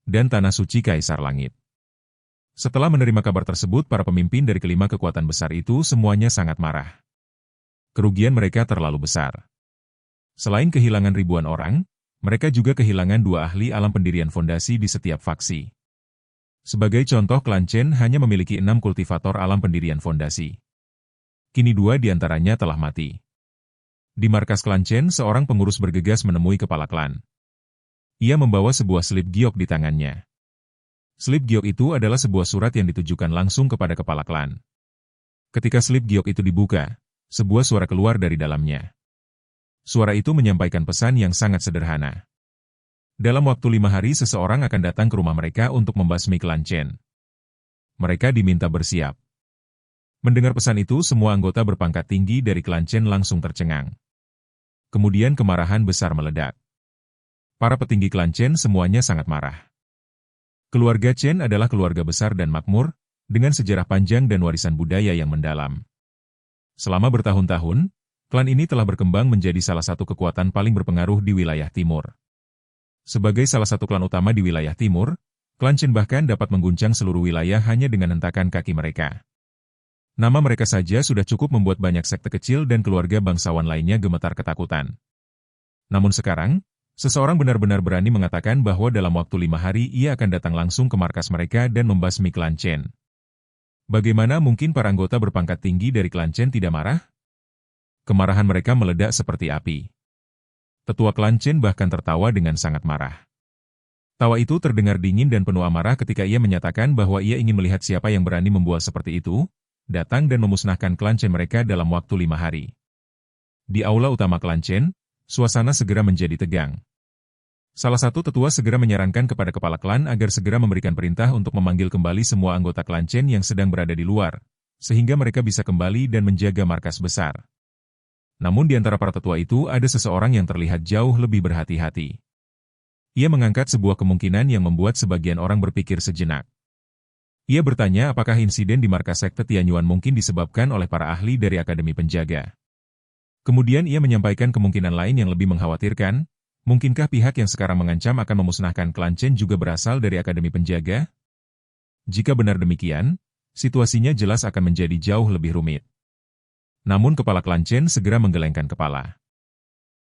dan Tanah Suci Kaisar Langit. Setelah menerima kabar tersebut, para pemimpin dari kelima kekuatan besar itu semuanya sangat marah. Kerugian mereka terlalu besar. Selain kehilangan ribuan orang, mereka juga kehilangan 2 ahli alam pendirian fondasi di setiap faksi. Sebagai contoh, Klan Chen hanya memiliki 6 kultivator alam pendirian fondasi. Kini 2 di antaranya telah mati. Di markas Klan Chen, seorang pengurus bergegas menemui kepala klan. Ia membawa sebuah slip giok di tangannya. Slip giok itu adalah sebuah surat yang ditujukan langsung kepada kepala klan. Ketika slip giok itu dibuka, sebuah suara keluar dari dalamnya. Suara itu menyampaikan pesan yang sangat sederhana. Dalam waktu 5 hari seseorang akan datang ke rumah mereka untuk membasmi Klan Chen. Mereka diminta bersiap. Mendengar pesan itu, semua anggota berpangkat tinggi dari Klan Chen langsung tercengang. Kemudian kemarahan besar meledak. Para petinggi Klan Chen semuanya sangat marah. Keluarga Chen adalah keluarga besar dan makmur, dengan sejarah panjang dan warisan budaya yang mendalam. Selama bertahun-tahun, klan ini telah berkembang menjadi salah satu kekuatan paling berpengaruh di wilayah timur. Sebagai salah satu klan utama di wilayah timur, Klan Chen bahkan dapat mengguncang seluruh wilayah hanya dengan hentakan kaki mereka. Nama mereka saja sudah cukup membuat banyak sekte kecil dan keluarga bangsawan lainnya gemetar ketakutan. Namun sekarang, seseorang benar-benar berani mengatakan bahwa dalam waktu 5 hari ia akan datang langsung ke markas mereka dan membasmi Klan Chen. Bagaimana mungkin para anggota berpangkat tinggi dari Klan Chen tidak marah? Kemarahan mereka meledak seperti api. Tetua Klan Chen bahkan tertawa dengan sangat marah. Tawa itu terdengar dingin dan penuh amarah ketika ia menyatakan bahwa ia ingin melihat siapa yang berani membuat seperti itu, datang dan memusnahkan Klan Chen mereka dalam waktu 5 hari. Di aula utama Klan Chen, suasana segera menjadi tegang. Salah satu tetua segera menyarankan kepada kepala klan agar segera memberikan perintah untuk memanggil kembali semua anggota Klan Chen yang sedang berada di luar, sehingga mereka bisa kembali dan menjaga markas besar. Namun di antara para tetua itu ada seseorang yang terlihat jauh lebih berhati-hati. Ia mengangkat sebuah kemungkinan yang membuat sebagian orang berpikir sejenak. Ia bertanya apakah insiden di markas sekte Tianyuan mungkin disebabkan oleh para ahli dari Akademi Penjaga. Kemudian ia menyampaikan kemungkinan lain yang lebih mengkhawatirkan, mungkinkah pihak yang sekarang mengancam akan memusnahkan klan Chen juga berasal dari Akademi Penjaga? Jika benar demikian, situasinya jelas akan menjadi jauh lebih rumit. Namun kepala klan Chen segera menggelengkan kepala.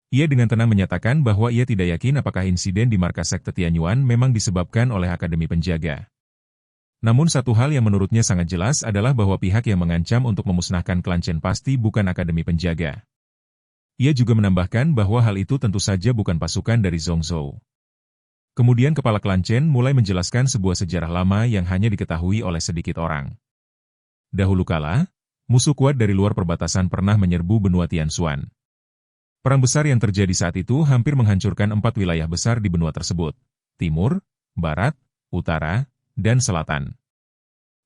Ia dengan tenang menyatakan bahwa ia tidak yakin apakah insiden di markas sekte Tianyuan memang disebabkan oleh Akademi Penjaga. Namun satu hal yang menurutnya sangat jelas adalah bahwa pihak yang mengancam untuk memusnahkan klan Chen pasti bukan Akademi Penjaga. Ia juga menambahkan bahwa hal itu tentu saja bukan pasukan dari Zhongzhou. Kemudian kepala klan Chen mulai menjelaskan sebuah sejarah lama yang hanya diketahui oleh sedikit orang. Dahulu kala, musuh kuat dari luar perbatasan pernah menyerbu benua Tianshuan. Perang besar yang terjadi saat itu hampir menghancurkan 4 wilayah besar di benua tersebut: timur, barat, utara, dan selatan.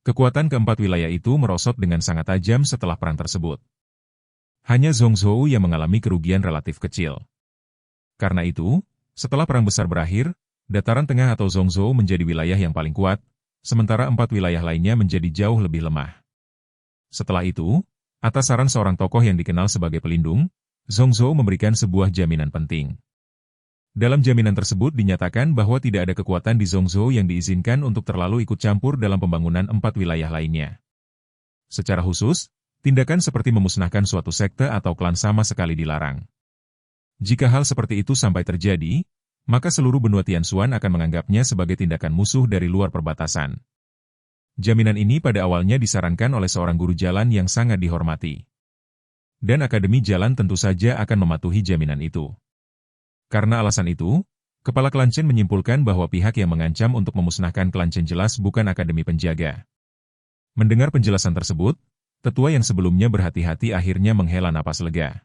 Kekuatan keempat wilayah itu merosot dengan sangat tajam setelah perang tersebut. Hanya Zhongzhou yang mengalami kerugian relatif kecil. Karena itu, setelah perang besar berakhir, dataran tengah atau Zhongzhou menjadi wilayah yang paling kuat, sementara 4 wilayah lainnya menjadi jauh lebih lemah. Setelah itu, atas saran seorang tokoh yang dikenal sebagai pelindung, Zhongzhou memberikan sebuah jaminan penting. Dalam jaminan tersebut dinyatakan bahwa tidak ada kekuatan di Zhongzhou yang diizinkan untuk terlalu ikut campur dalam pembangunan 4 wilayah lainnya. Secara khusus, tindakan seperti memusnahkan suatu sekte atau klan sama sekali dilarang. Jika hal seperti itu sampai terjadi, maka seluruh benua Tianshuan akan menganggapnya sebagai tindakan musuh dari luar perbatasan. Jaminan ini pada awalnya disarankan oleh seorang guru jalan yang sangat dihormati. Dan Akademi Jalan tentu saja akan mematuhi jaminan itu. Karena alasan itu, kepala klan Chen menyimpulkan bahwa pihak yang mengancam untuk memusnahkan klan Chen jelas bukan Akademi Penjaga. Mendengar penjelasan tersebut, tetua yang sebelumnya berhati-hati akhirnya menghela napas lega.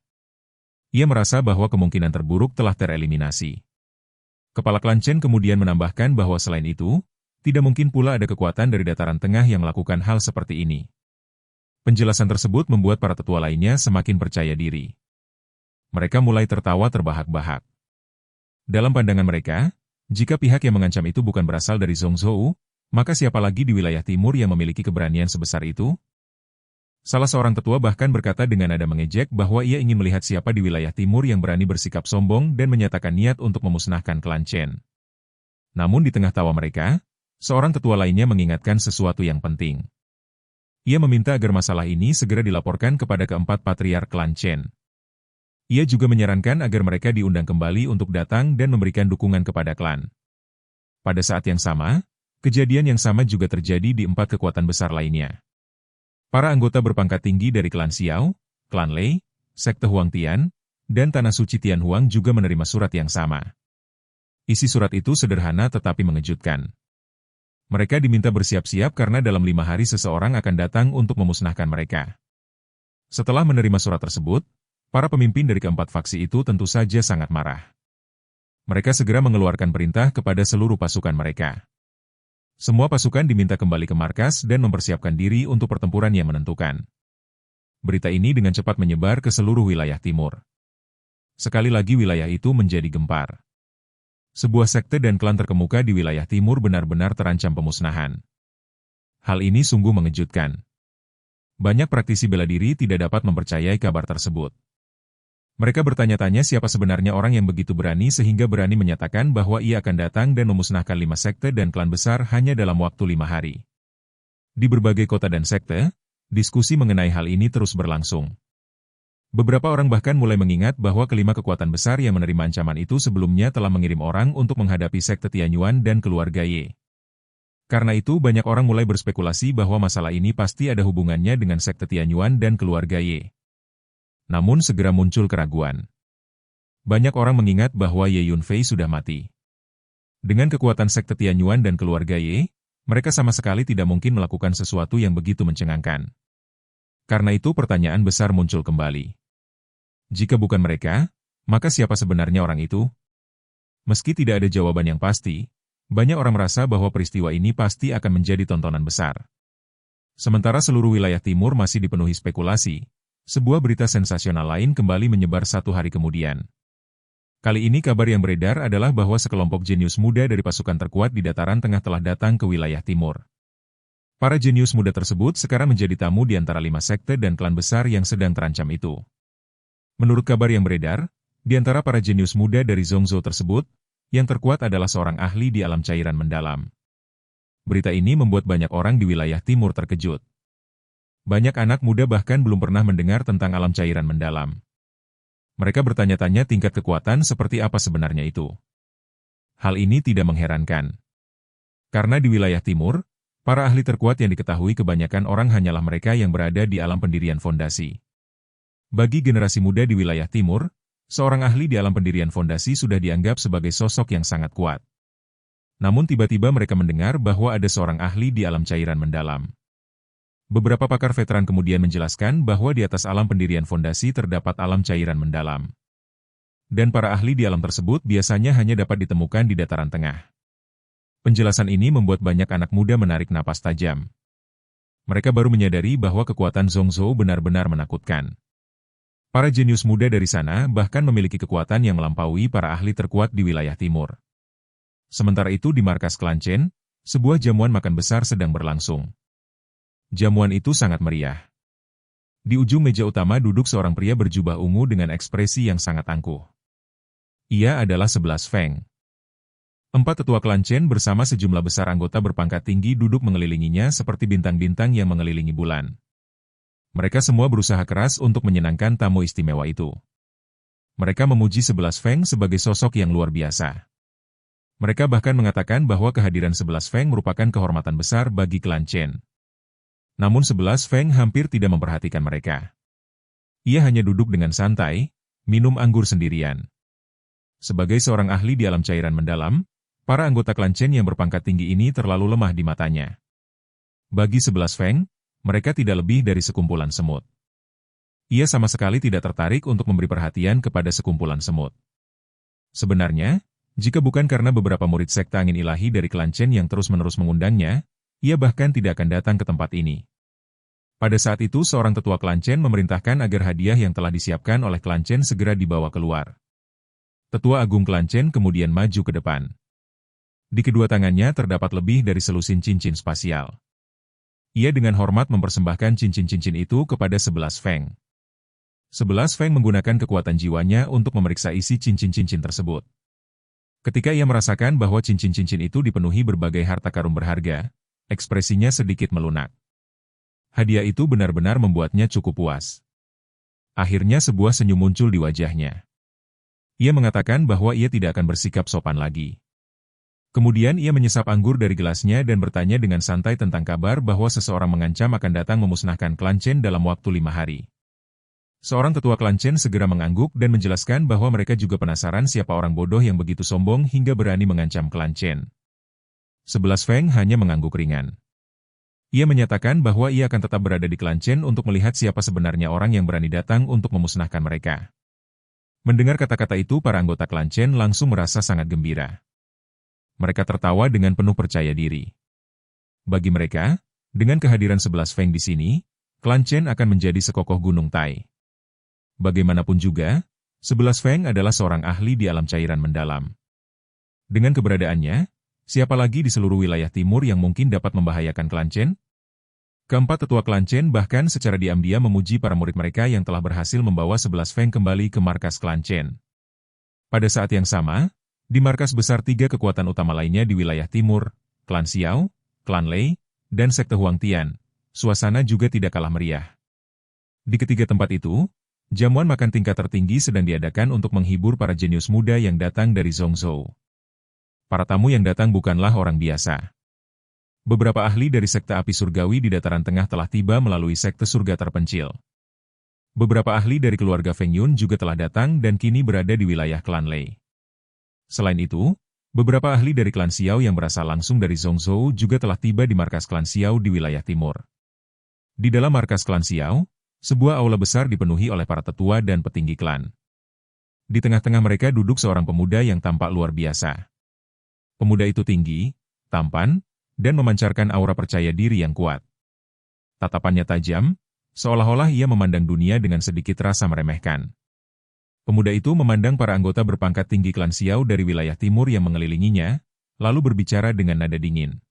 Ia merasa bahwa kemungkinan terburuk telah tereliminasi. Kepala klan Chen kemudian menambahkan bahwa selain itu, tidak mungkin pula ada kekuatan dari dataran tengah yang melakukan hal seperti ini. Penjelasan tersebut membuat para tetua lainnya semakin percaya diri. Mereka mulai tertawa terbahak-bahak. Dalam pandangan mereka, jika pihak yang mengancam itu bukan berasal dari Zhongzhou, maka siapa lagi di wilayah timur yang memiliki keberanian sebesar itu? Salah seorang tetua bahkan berkata dengan nada mengejek bahwa ia ingin melihat siapa di wilayah timur yang berani bersikap sombong dan menyatakan niat untuk memusnahkan klan Chen. Namun di tengah tawa mereka, seorang tetua lainnya mengingatkan sesuatu yang penting. Ia meminta agar masalah ini segera dilaporkan kepada keempat patriark klan Chen. Ia juga menyarankan agar mereka diundang kembali untuk datang dan memberikan dukungan kepada klan. Pada saat yang sama, kejadian yang sama juga terjadi di 4 kekuatan besar lainnya. Para anggota berpangkat tinggi dari klan Xiao, klan Lei, sekte Huang Tian, dan Tanah Suci Tianhuang juga menerima surat yang sama. Isi surat itu sederhana tetapi mengejutkan. Mereka diminta bersiap-siap karena dalam 5 hari seseorang akan datang untuk memusnahkan mereka. Setelah menerima surat tersebut, para pemimpin dari keempat faksi itu tentu saja sangat marah. Mereka segera mengeluarkan perintah kepada seluruh pasukan mereka. Semua pasukan diminta kembali ke markas dan mempersiapkan diri untuk pertempuran yang menentukan. Berita ini dengan cepat menyebar ke seluruh wilayah timur. Sekali lagi wilayah itu menjadi gempar. Sebuah sekte dan klan terkemuka di wilayah timur benar-benar terancam pemusnahan. Hal ini sungguh mengejutkan. Banyak praktisi bela diri tidak dapat mempercayai kabar tersebut. Mereka bertanya-tanya siapa sebenarnya orang yang begitu berani sehingga berani menyatakan bahwa ia akan datang dan memusnahkan 5 sekte dan klan besar hanya dalam waktu 5 hari. Di berbagai kota dan sekte, diskusi mengenai hal ini terus berlangsung. Beberapa orang bahkan mulai mengingat bahwa kelima kekuatan besar yang menerima ancaman itu sebelumnya telah mengirim orang untuk menghadapi sekte Tianyuan dan keluarga Ye. Karena itu banyak orang mulai berspekulasi bahwa masalah ini pasti ada hubungannya dengan sekte Tianyuan dan keluarga Ye. Namun segera muncul keraguan. Banyak orang mengingat bahwa Ye Yunfei sudah mati. Dengan kekuatan sekte Tianyuan dan keluarga Ye, mereka sama sekali tidak mungkin melakukan sesuatu yang begitu mencengangkan. Karena itu pertanyaan besar muncul kembali. Jika bukan mereka, maka siapa sebenarnya orang itu? Meski tidak ada jawaban yang pasti, banyak orang merasa bahwa peristiwa ini pasti akan menjadi tontonan besar. Sementara seluruh wilayah timur masih dipenuhi spekulasi, sebuah berita sensasional lain kembali menyebar 1 hari kemudian. Kali ini kabar yang beredar adalah bahwa sekelompok jenius muda dari pasukan terkuat di dataran tengah telah datang ke wilayah timur. Para jenius muda tersebut sekarang menjadi tamu di antara 5 sekte dan klan besar yang sedang terancam itu. Menurut kabar yang beredar, di antara para jenius muda dari Zhongzhou tersebut, yang terkuat adalah seorang ahli di alam cairan mendalam. Berita ini membuat banyak orang di wilayah timur terkejut. Banyak anak muda bahkan belum pernah mendengar tentang alam cairan mendalam. Mereka bertanya-tanya tingkat kekuatan seperti apa sebenarnya itu. Hal ini tidak mengherankan. Karena di wilayah timur, para ahli terkuat yang diketahui kebanyakan orang hanyalah mereka yang berada di alam pendirian fondasi. Bagi generasi muda di wilayah timur, seorang ahli di alam pendirian fondasi sudah dianggap sebagai sosok yang sangat kuat. Namun tiba-tiba mereka mendengar bahwa ada seorang ahli di alam cairan mendalam. Beberapa pakar veteran kemudian menjelaskan bahwa di atas alam pendirian fondasi terdapat alam cairan mendalam. Dan para ahli di alam tersebut biasanya hanya dapat ditemukan di dataran tengah. Penjelasan ini membuat banyak anak muda menarik napas tajam. Mereka baru menyadari bahwa kekuatan Zhongzhou benar-benar menakutkan. Para jenius muda dari sana bahkan memiliki kekuatan yang melampaui para ahli terkuat di wilayah timur. Sementara itu di markas klan Chen, sebuah jamuan makan besar sedang berlangsung. Jamuan itu sangat meriah. Di ujung meja utama duduk seorang pria berjubah ungu dengan ekspresi yang sangat angkuh. Ia adalah 11 Feng. 4 tetua klan Chen bersama sejumlah besar anggota berpangkat tinggi duduk mengelilinginya seperti bintang-bintang yang mengelilingi bulan. Mereka semua berusaha keras untuk menyenangkan tamu istimewa itu. Mereka memuji 11 Feng sebagai sosok yang luar biasa. Mereka bahkan mengatakan bahwa kehadiran 11 Feng merupakan kehormatan besar bagi klan Chen. Namun 11 Feng hampir tidak memperhatikan mereka. Ia hanya duduk dengan santai, minum anggur sendirian. Sebagai seorang ahli di alam cairan mendalam, para anggota klan Chen yang berpangkat tinggi ini terlalu lemah di matanya. Bagi 11 Feng, mereka tidak lebih dari sekumpulan semut. Ia sama sekali tidak tertarik untuk memberi perhatian kepada sekumpulan semut. Sebenarnya, jika bukan karena beberapa murid sekte angin ilahi dari klan Chen yang terus-menerus mengundangnya, ia bahkan tidak akan datang ke tempat ini. Pada saat itu seorang tetua klan Chen memerintahkan agar hadiah yang telah disiapkan oleh klan Chen segera dibawa keluar. Tetua agung klan Chen kemudian maju ke depan. Di kedua tangannya terdapat lebih dari selusin cincin spasial. Ia dengan hormat mempersembahkan cincin-cincin itu kepada 11 Feng. 11 Feng menggunakan kekuatan jiwanya untuk memeriksa isi cincin-cincin tersebut. Ketika ia merasakan bahwa cincin-cincin itu dipenuhi berbagai harta karun berharga, ekspresinya sedikit melunak. Hadiah itu benar-benar membuatnya cukup puas. Akhirnya sebuah senyum muncul di wajahnya. Ia mengatakan bahwa ia tidak akan bersikap sopan lagi. Kemudian ia menyesap anggur dari gelasnya dan bertanya dengan santai tentang kabar bahwa seseorang mengancam akan datang memusnahkan klan Chen dalam waktu 5 hari. Seorang tetua klan Chen segera mengangguk dan menjelaskan bahwa mereka juga penasaran siapa orang bodoh yang begitu sombong hingga berani mengancam klan Chen. 11 Feng hanya mengangguk ringan. Ia menyatakan bahwa ia akan tetap berada di klan Chen untuk melihat siapa sebenarnya orang yang berani datang untuk memusnahkan mereka. Mendengar kata-kata itu para anggota klan Chen langsung merasa sangat gembira. Mereka tertawa dengan penuh percaya diri. Bagi mereka, dengan kehadiran 11 Feng di sini, klan Chen akan menjadi sekokoh gunung Tai. Bagaimanapun juga, 11 Feng adalah seorang ahli di alam cairan mendalam. Dengan keberadaannya, siapa lagi di seluruh wilayah timur yang mungkin dapat membahayakan klan Chen? Keempat tetua klan Chen bahkan secara diam-diam memuji para murid mereka yang telah berhasil membawa 11 Feng kembali ke markas klan Chen. Pada saat yang sama, di markas besar 3 kekuatan utama lainnya di wilayah timur, klan Xiao, klan Lei, dan sekte Huang Tian, suasana juga tidak kalah meriah. Di ketiga tempat itu, jamuan makan tingkat tertinggi sedang diadakan untuk menghibur para jenius muda yang datang dari Zhongzhou. Para tamu yang datang bukanlah orang biasa. Beberapa ahli dari sekte api surgawi di dataran tengah telah tiba melalui sekte surga terpencil. Beberapa ahli dari keluarga Feng Yun juga telah datang dan kini berada di wilayah klan Lei. Selain itu, beberapa ahli dari klan Xiao yang berasal langsung dari Zhongzhou juga telah tiba di markas klan Xiao di wilayah timur. Di dalam markas klan Xiao, sebuah aula besar dipenuhi oleh para tetua dan petinggi klan. Di tengah-tengah mereka duduk seorang pemuda yang tampak luar biasa. Pemuda itu tinggi, tampan, dan memancarkan aura percaya diri yang kuat. Tatapannya tajam, seolah-olah ia memandang dunia dengan sedikit rasa meremehkan. Pemuda itu memandang para anggota berpangkat tinggi klan Xiao dari wilayah timur yang mengelilinginya, lalu berbicara dengan nada dingin.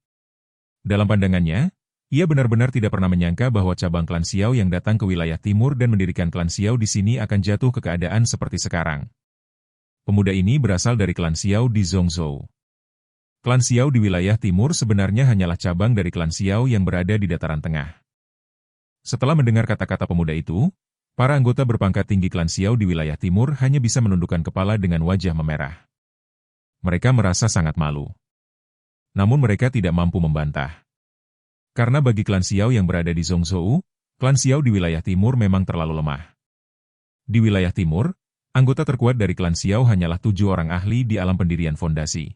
Dalam pandangannya, Ia benar-benar tidak pernah menyangka bahwa cabang klan Xiao yang datang ke wilayah timur dan mendirikan klan Xiao di sini akan jatuh ke keadaan seperti sekarang. Pemuda ini berasal dari klan Xiao di Zhongzhou. Klan Xiao di wilayah timur sebenarnya hanyalah cabang dari klan Xiao yang berada di dataran tengah. Setelah mendengar kata-kata pemuda itu, para anggota berpangkat tinggi klan Xiao di wilayah timur hanya bisa menundukkan kepala dengan wajah memerah. Mereka merasa sangat malu. Namun mereka tidak mampu membantah. Karena bagi klan Xiao yang berada di Zhongzhou, klan Xiao di wilayah timur memang terlalu lemah. Di wilayah timur, anggota terkuat dari klan Xiao hanyalah 7 orang ahli di alam pendirian fondasi.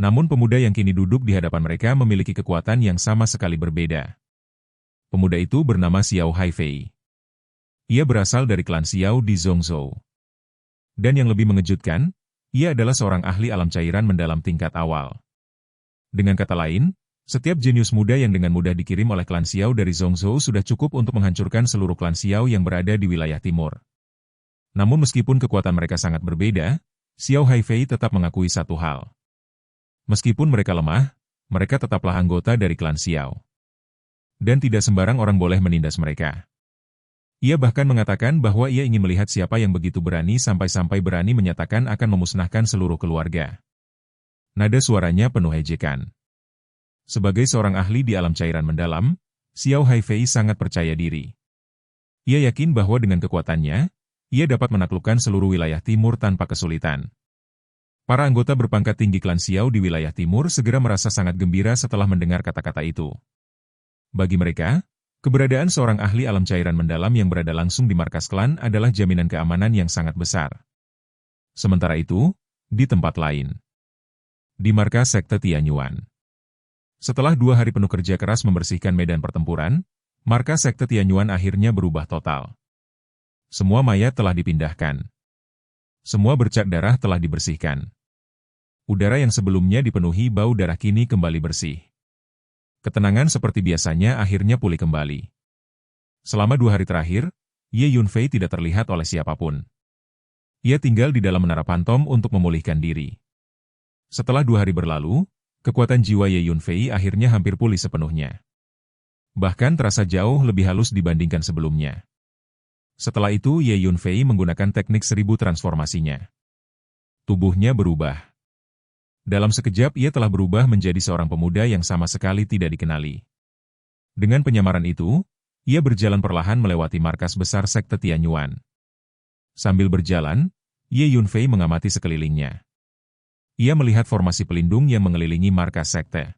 Namun pemuda yang kini duduk di hadapan mereka memiliki kekuatan yang sama sekali berbeda. Pemuda itu bernama Xiao Haifei. Ia berasal dari klan Xiao di Zhongzhou. Dan yang lebih mengejutkan, ia adalah seorang ahli alam cairan mendalam tingkat awal. Dengan kata lain, setiap jenius muda yang dengan mudah dikirim oleh klan Xiao dari Zhongzhou sudah cukup untuk menghancurkan seluruh klan Xiao yang berada di wilayah timur. Namun meskipun kekuatan mereka sangat berbeda, Xiao Haifei tetap mengakui satu hal. Meskipun mereka lemah, mereka tetaplah anggota dari klan Xiao. Dan tidak sembarang orang boleh menindas mereka. Ia bahkan mengatakan bahwa ia ingin melihat siapa yang begitu berani sampai-sampai berani menyatakan akan memusnahkan seluruh keluarga. Nada suaranya penuh ejekan. Sebagai seorang ahli di alam cairan mendalam, Xiao Haifei sangat percaya diri. Ia yakin bahwa dengan kekuatannya, ia dapat menaklukkan seluruh wilayah timur tanpa kesulitan. Para anggota berpangkat tinggi klan Xiao di wilayah timur segera merasa sangat gembira setelah mendengar kata-kata itu. Bagi mereka, keberadaan seorang ahli alam cairan mendalam yang berada langsung di markas klan adalah jaminan keamanan yang sangat besar. Sementara itu, di tempat lain, di markas sekte Tianyuan. Setelah 2 hari penuh kerja keras membersihkan medan pertempuran, markas sekte Tianyuan akhirnya berubah total. Semua mayat telah dipindahkan. Semua bercak darah telah dibersihkan. Udara yang sebelumnya dipenuhi bau darah kini kembali bersih. Ketenangan seperti biasanya akhirnya pulih kembali. Selama 2 hari terakhir, Ye Yunfei tidak terlihat oleh siapapun. Ia tinggal di dalam menara pantom untuk memulihkan diri. Setelah 2 hari berlalu, kekuatan jiwa Ye Yunfei akhirnya hampir pulih sepenuhnya. Bahkan terasa jauh lebih halus dibandingkan sebelumnya. Setelah itu Ye Yunfei menggunakan teknik 1000 transformasinya. Tubuhnya berubah. Dalam sekejap ia telah berubah menjadi seorang pemuda yang sama sekali tidak dikenali. Dengan penyamaran itu, ia berjalan perlahan melewati markas besar sekte Tianyuan. Sambil berjalan, Ye Yunfei mengamati sekelilingnya. Ia melihat formasi pelindung yang mengelilingi markas sekte.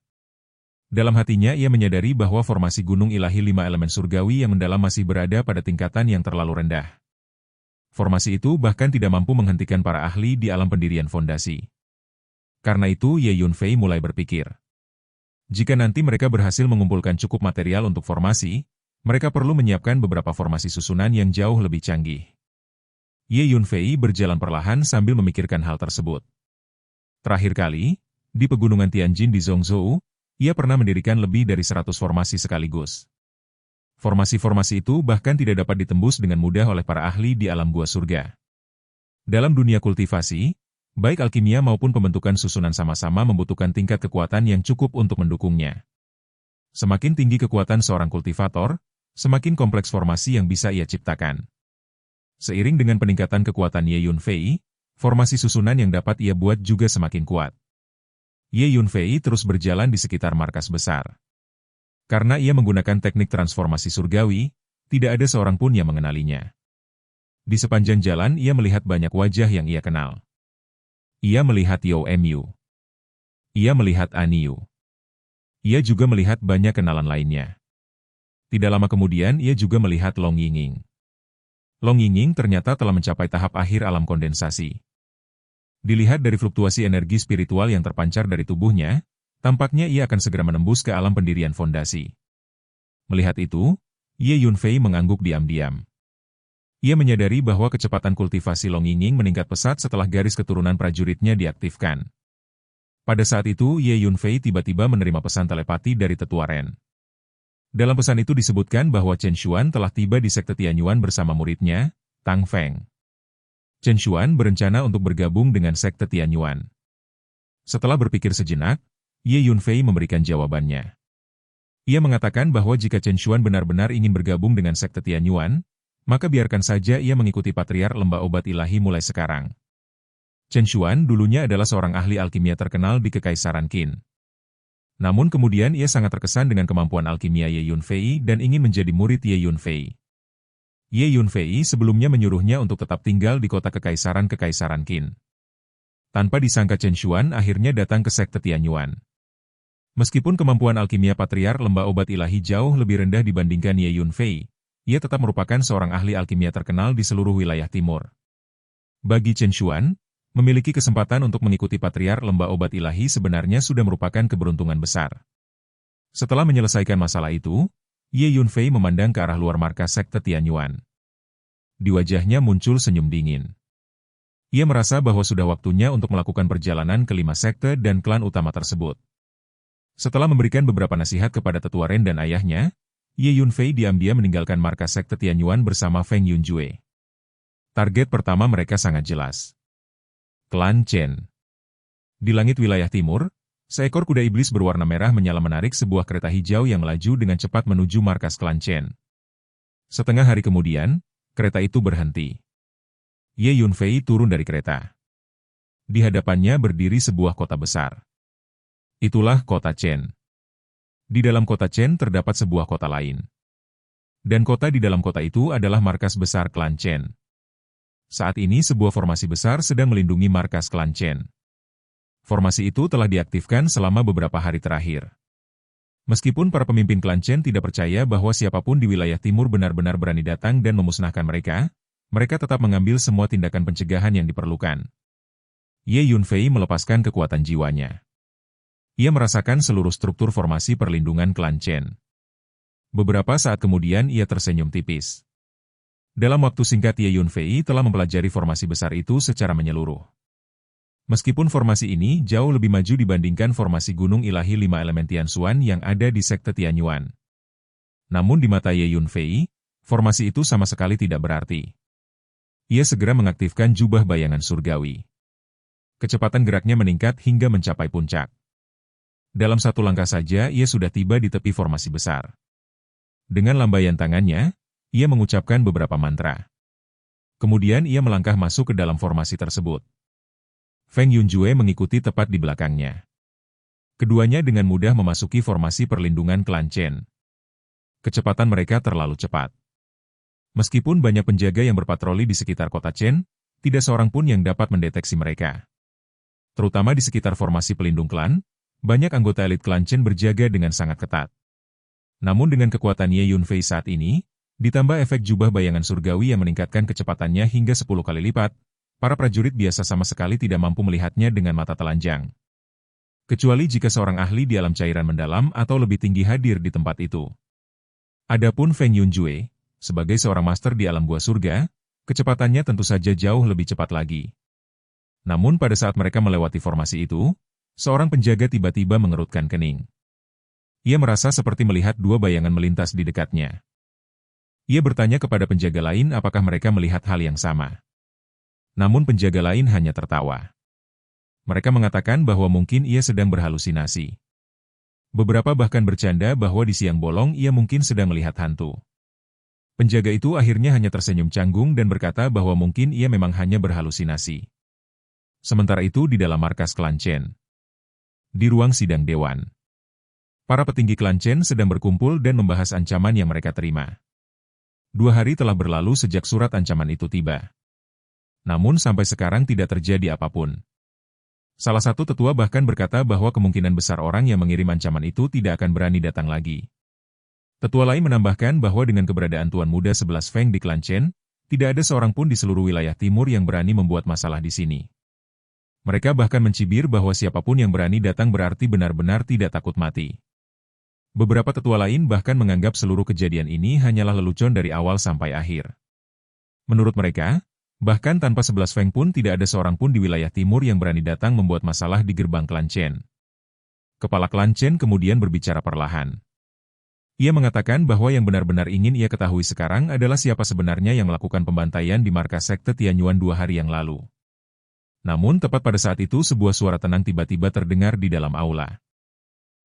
Dalam hatinya ia menyadari bahwa formasi gunung ilahi 5 elemen surgawi yang mendalam masih berada pada tingkatan yang terlalu rendah. Formasi itu bahkan tidak mampu menghentikan para ahli di alam pendirian fondasi. Karena itu Ye Yunfei mulai berpikir. Jika nanti mereka berhasil mengumpulkan cukup material untuk formasi, mereka perlu menyiapkan beberapa formasi susunan yang jauh lebih canggih. Ye Yunfei berjalan perlahan sambil memikirkan hal tersebut. Terakhir kali, di pegunungan Tianjin di Zhongzhou, ia pernah mendirikan lebih dari 100 formasi sekaligus. Formasi-formasi itu bahkan tidak dapat ditembus dengan mudah oleh para ahli di alam gua surga. Dalam dunia kultivasi, baik alkimia maupun pembentukan susunan sama-sama membutuhkan tingkat kekuatan yang cukup untuk mendukungnya. Semakin tinggi kekuatan seorang kultivator, semakin kompleks formasi yang bisa ia ciptakan. Seiring dengan peningkatan kekuatan Ye Yunfei, formasi susunan yang dapat ia buat juga semakin kuat. Ye Yunfei terus berjalan di sekitar markas besar. Karena ia menggunakan teknik transformasi surgawi, tidak ada seorang pun yang mengenalinya. Di sepanjang jalan ia melihat banyak wajah yang ia kenal. Ia melihat You Mu. Ia melihat Aniu. Ia juga melihat banyak kenalan lainnya. Tidak lama kemudian ia juga melihat Long Yinging. Long Yinging ternyata telah mencapai tahap akhir alam kondensasi. Dilihat dari fluktuasi energi spiritual yang terpancar dari tubuhnya, tampaknya ia akan segera menembus ke alam pendirian fondasi. Melihat itu, Ye Yunfei mengangguk diam-diam. Ia menyadari bahwa kecepatan kultivasi Long Yinging meningkat pesat setelah garis keturunan prajuritnya diaktifkan. Pada saat itu Ye Yunfei tiba-tiba menerima pesan telepati dari Tetua Ren. Dalam pesan itu disebutkan bahwa Chen Xuan telah tiba di sekte Tianyuan bersama muridnya, Tang Feng. Chen Xuan berencana untuk bergabung dengan sekte Tianyuan. Setelah berpikir sejenak, Ye Yunfei memberikan jawabannya. Ia mengatakan bahwa jika Chen Xuan benar-benar ingin bergabung dengan sekte Tianyuan, maka biarkan saja ia mengikuti Patriark Lembah Obat Ilahi mulai sekarang. Chen Xuan dulunya adalah seorang ahli alkimia terkenal di Kekaisaran Qin. Namun kemudian ia sangat terkesan dengan kemampuan alkimia Ye Yunfei dan ingin menjadi murid Ye Yunfei. Ye Yunfei sebelumnya menyuruhnya untuk tetap tinggal di kota Kekaisaran Qin. Tanpa disangka Chen Xuan akhirnya datang ke sekte Tianyuan. Meskipun kemampuan alkimia Patriark Lembah Obat Ilahi jauh lebih rendah dibandingkan Ye Yunfei, ia tetap merupakan seorang ahli alkimia terkenal di seluruh wilayah timur. Bagi Chen Xuan, memiliki kesempatan untuk mengikuti Patriark Lembah Obat Ilahi sebenarnya sudah merupakan keberuntungan besar. Setelah menyelesaikan masalah itu, Ye Yunfei memandang ke arah luar markas sekte Tianyuan. Di wajahnya muncul senyum dingin. Ia merasa bahwa sudah waktunya untuk melakukan perjalanan ke 5 sekte dan klan utama tersebut. Setelah memberikan beberapa nasihat kepada tetua Ren dan ayahnya, Ye Yunfei diam-diam meninggalkan markas sekte Tianyuan bersama Feng Yunjue. Target pertama mereka sangat jelas. Klan Chen. Di langit wilayah timur, seekor kuda iblis berwarna merah menyala menarik sebuah kereta hijau yang melaju dengan cepat menuju markas klan Chen. Setengah hari kemudian, kereta itu berhenti. Ye Yunfei turun dari kereta. Di hadapannya berdiri sebuah kota besar. Itulah kota Chen. Di dalam kota Chen terdapat sebuah kota lain. Dan kota di dalam kota itu adalah markas besar klan Chen. Saat ini sebuah formasi besar sedang melindungi markas klan Chen. Formasi itu telah diaktifkan selama beberapa hari terakhir. Meskipun para pemimpin klan Chen tidak percaya bahwa siapapun di wilayah timur benar-benar berani datang dan memusnahkan mereka, mereka tetap mengambil semua tindakan pencegahan yang diperlukan. Ye Yunfei melepaskan kekuatan jiwanya. Ia merasakan seluruh struktur formasi perlindungan klan Chen. Beberapa saat kemudian ia tersenyum tipis. Dalam waktu singkat Ye Yunfei telah mempelajari formasi besar itu secara menyeluruh. Meskipun formasi ini jauh lebih maju dibandingkan formasi Gunung Ilahi 5 Elemen Tianxuan yang ada di sekte Tianyuan. Namun di mata Ye Yunfei, formasi itu sama sekali tidak berarti. Ia segera mengaktifkan jubah bayangan surgawi. Kecepatan geraknya meningkat hingga mencapai puncak. Dalam satu langkah saja ia sudah tiba di tepi formasi besar. Dengan lambaian tangannya, ia mengucapkan beberapa mantra. Kemudian ia melangkah masuk ke dalam formasi tersebut. Feng Yunjue mengikuti tepat di belakangnya. Keduanya dengan mudah memasuki formasi perlindungan klan Chen. Kecepatan mereka terlalu cepat. Meskipun banyak penjaga yang berpatroli di sekitar kota Chen, tidak seorang pun yang dapat mendeteksi mereka. Terutama di sekitar formasi pelindung klan, banyak anggota elit klan Chen berjaga dengan sangat ketat. Namun dengan kekuatan Ye Yunfei saat ini, ditambah efek jubah bayangan surgawi yang meningkatkan kecepatannya hingga 10 kali lipat, para prajurit biasa sama sekali tidak mampu melihatnya dengan mata telanjang. Kecuali jika seorang ahli di alam cairan mendalam atau lebih tinggi hadir di tempat itu. Adapun Feng Yunjue, sebagai seorang master di alam gua surga, kecepatannya tentu saja jauh lebih cepat lagi. Namun pada saat mereka melewati formasi itu, seorang penjaga tiba-tiba mengerutkan kening. Ia merasa seperti melihat 2 bayangan melintas di dekatnya. Ia bertanya kepada penjaga lain apakah mereka melihat hal yang sama. Namun penjaga lain hanya tertawa. Mereka mengatakan bahwa mungkin ia sedang berhalusinasi. Beberapa bahkan bercanda bahwa di siang bolong ia mungkin sedang melihat hantu. Penjaga itu akhirnya hanya tersenyum canggung dan berkata bahwa mungkin ia memang hanya berhalusinasi. Sementara itu di dalam markas klan Chen. Di ruang sidang dewan. Para petinggi klan Chen sedang berkumpul dan membahas ancaman yang mereka terima. 2 hari telah berlalu sejak surat ancaman itu tiba. Namun sampai sekarang tidak terjadi apapun. Salah satu tetua bahkan berkata bahwa kemungkinan besar orang yang mengirim ancaman itu tidak akan berani datang lagi. Tetua lain menambahkan bahwa dengan keberadaan Tuan Muda 11 Feng di klan Chen, tidak ada seorang pun di seluruh wilayah timur yang berani membuat masalah di sini. Mereka bahkan mencibir bahwa siapapun yang berani datang berarti benar-benar tidak takut mati. Beberapa tetua lain bahkan menganggap seluruh kejadian ini hanyalah lelucon dari awal sampai akhir. Menurut mereka, bahkan tanpa 11 Feng pun tidak ada seorang pun di wilayah timur yang berani datang membuat masalah di gerbang klan Chen. Kepala klan Chen kemudian berbicara perlahan. Ia mengatakan bahwa yang benar-benar ingin ia ketahui sekarang adalah siapa sebenarnya yang melakukan pembantaian di markas sekte Tianyuan 2 hari yang lalu. Namun tepat pada saat itu sebuah suara tenang tiba-tiba terdengar di dalam aula.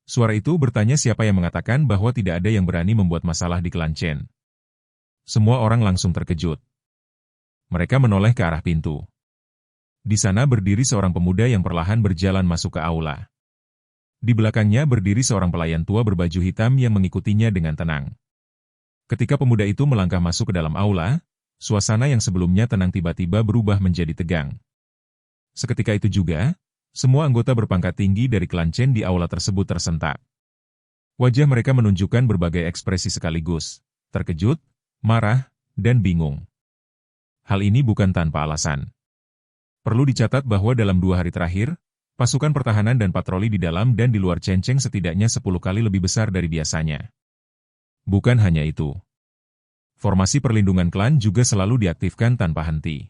Suara itu bertanya siapa yang mengatakan bahwa tidak ada yang berani membuat masalah di klan Chen. Semua orang langsung terkejut. Mereka menoleh ke arah pintu. Di sana berdiri seorang pemuda yang perlahan berjalan masuk ke aula. Di belakangnya berdiri seorang pelayan tua berbaju hitam yang mengikutinya dengan tenang. Ketika pemuda itu melangkah masuk ke dalam aula, suasana yang sebelumnya tenang tiba-tiba berubah menjadi tegang. Seketika itu juga, semua anggota berpangkat tinggi dari klan Chen di aula tersebut tersentak. Wajah mereka menunjukkan berbagai ekspresi sekaligus, terkejut, marah, dan bingung. Hal ini bukan tanpa alasan. Perlu dicatat bahwa dalam 2 hari terakhir, pasukan pertahanan dan patroli di dalam dan di luar Chen Cheng setidaknya 10 kali lebih besar dari biasanya. Bukan hanya itu. Formasi perlindungan klan juga selalu diaktifkan tanpa henti.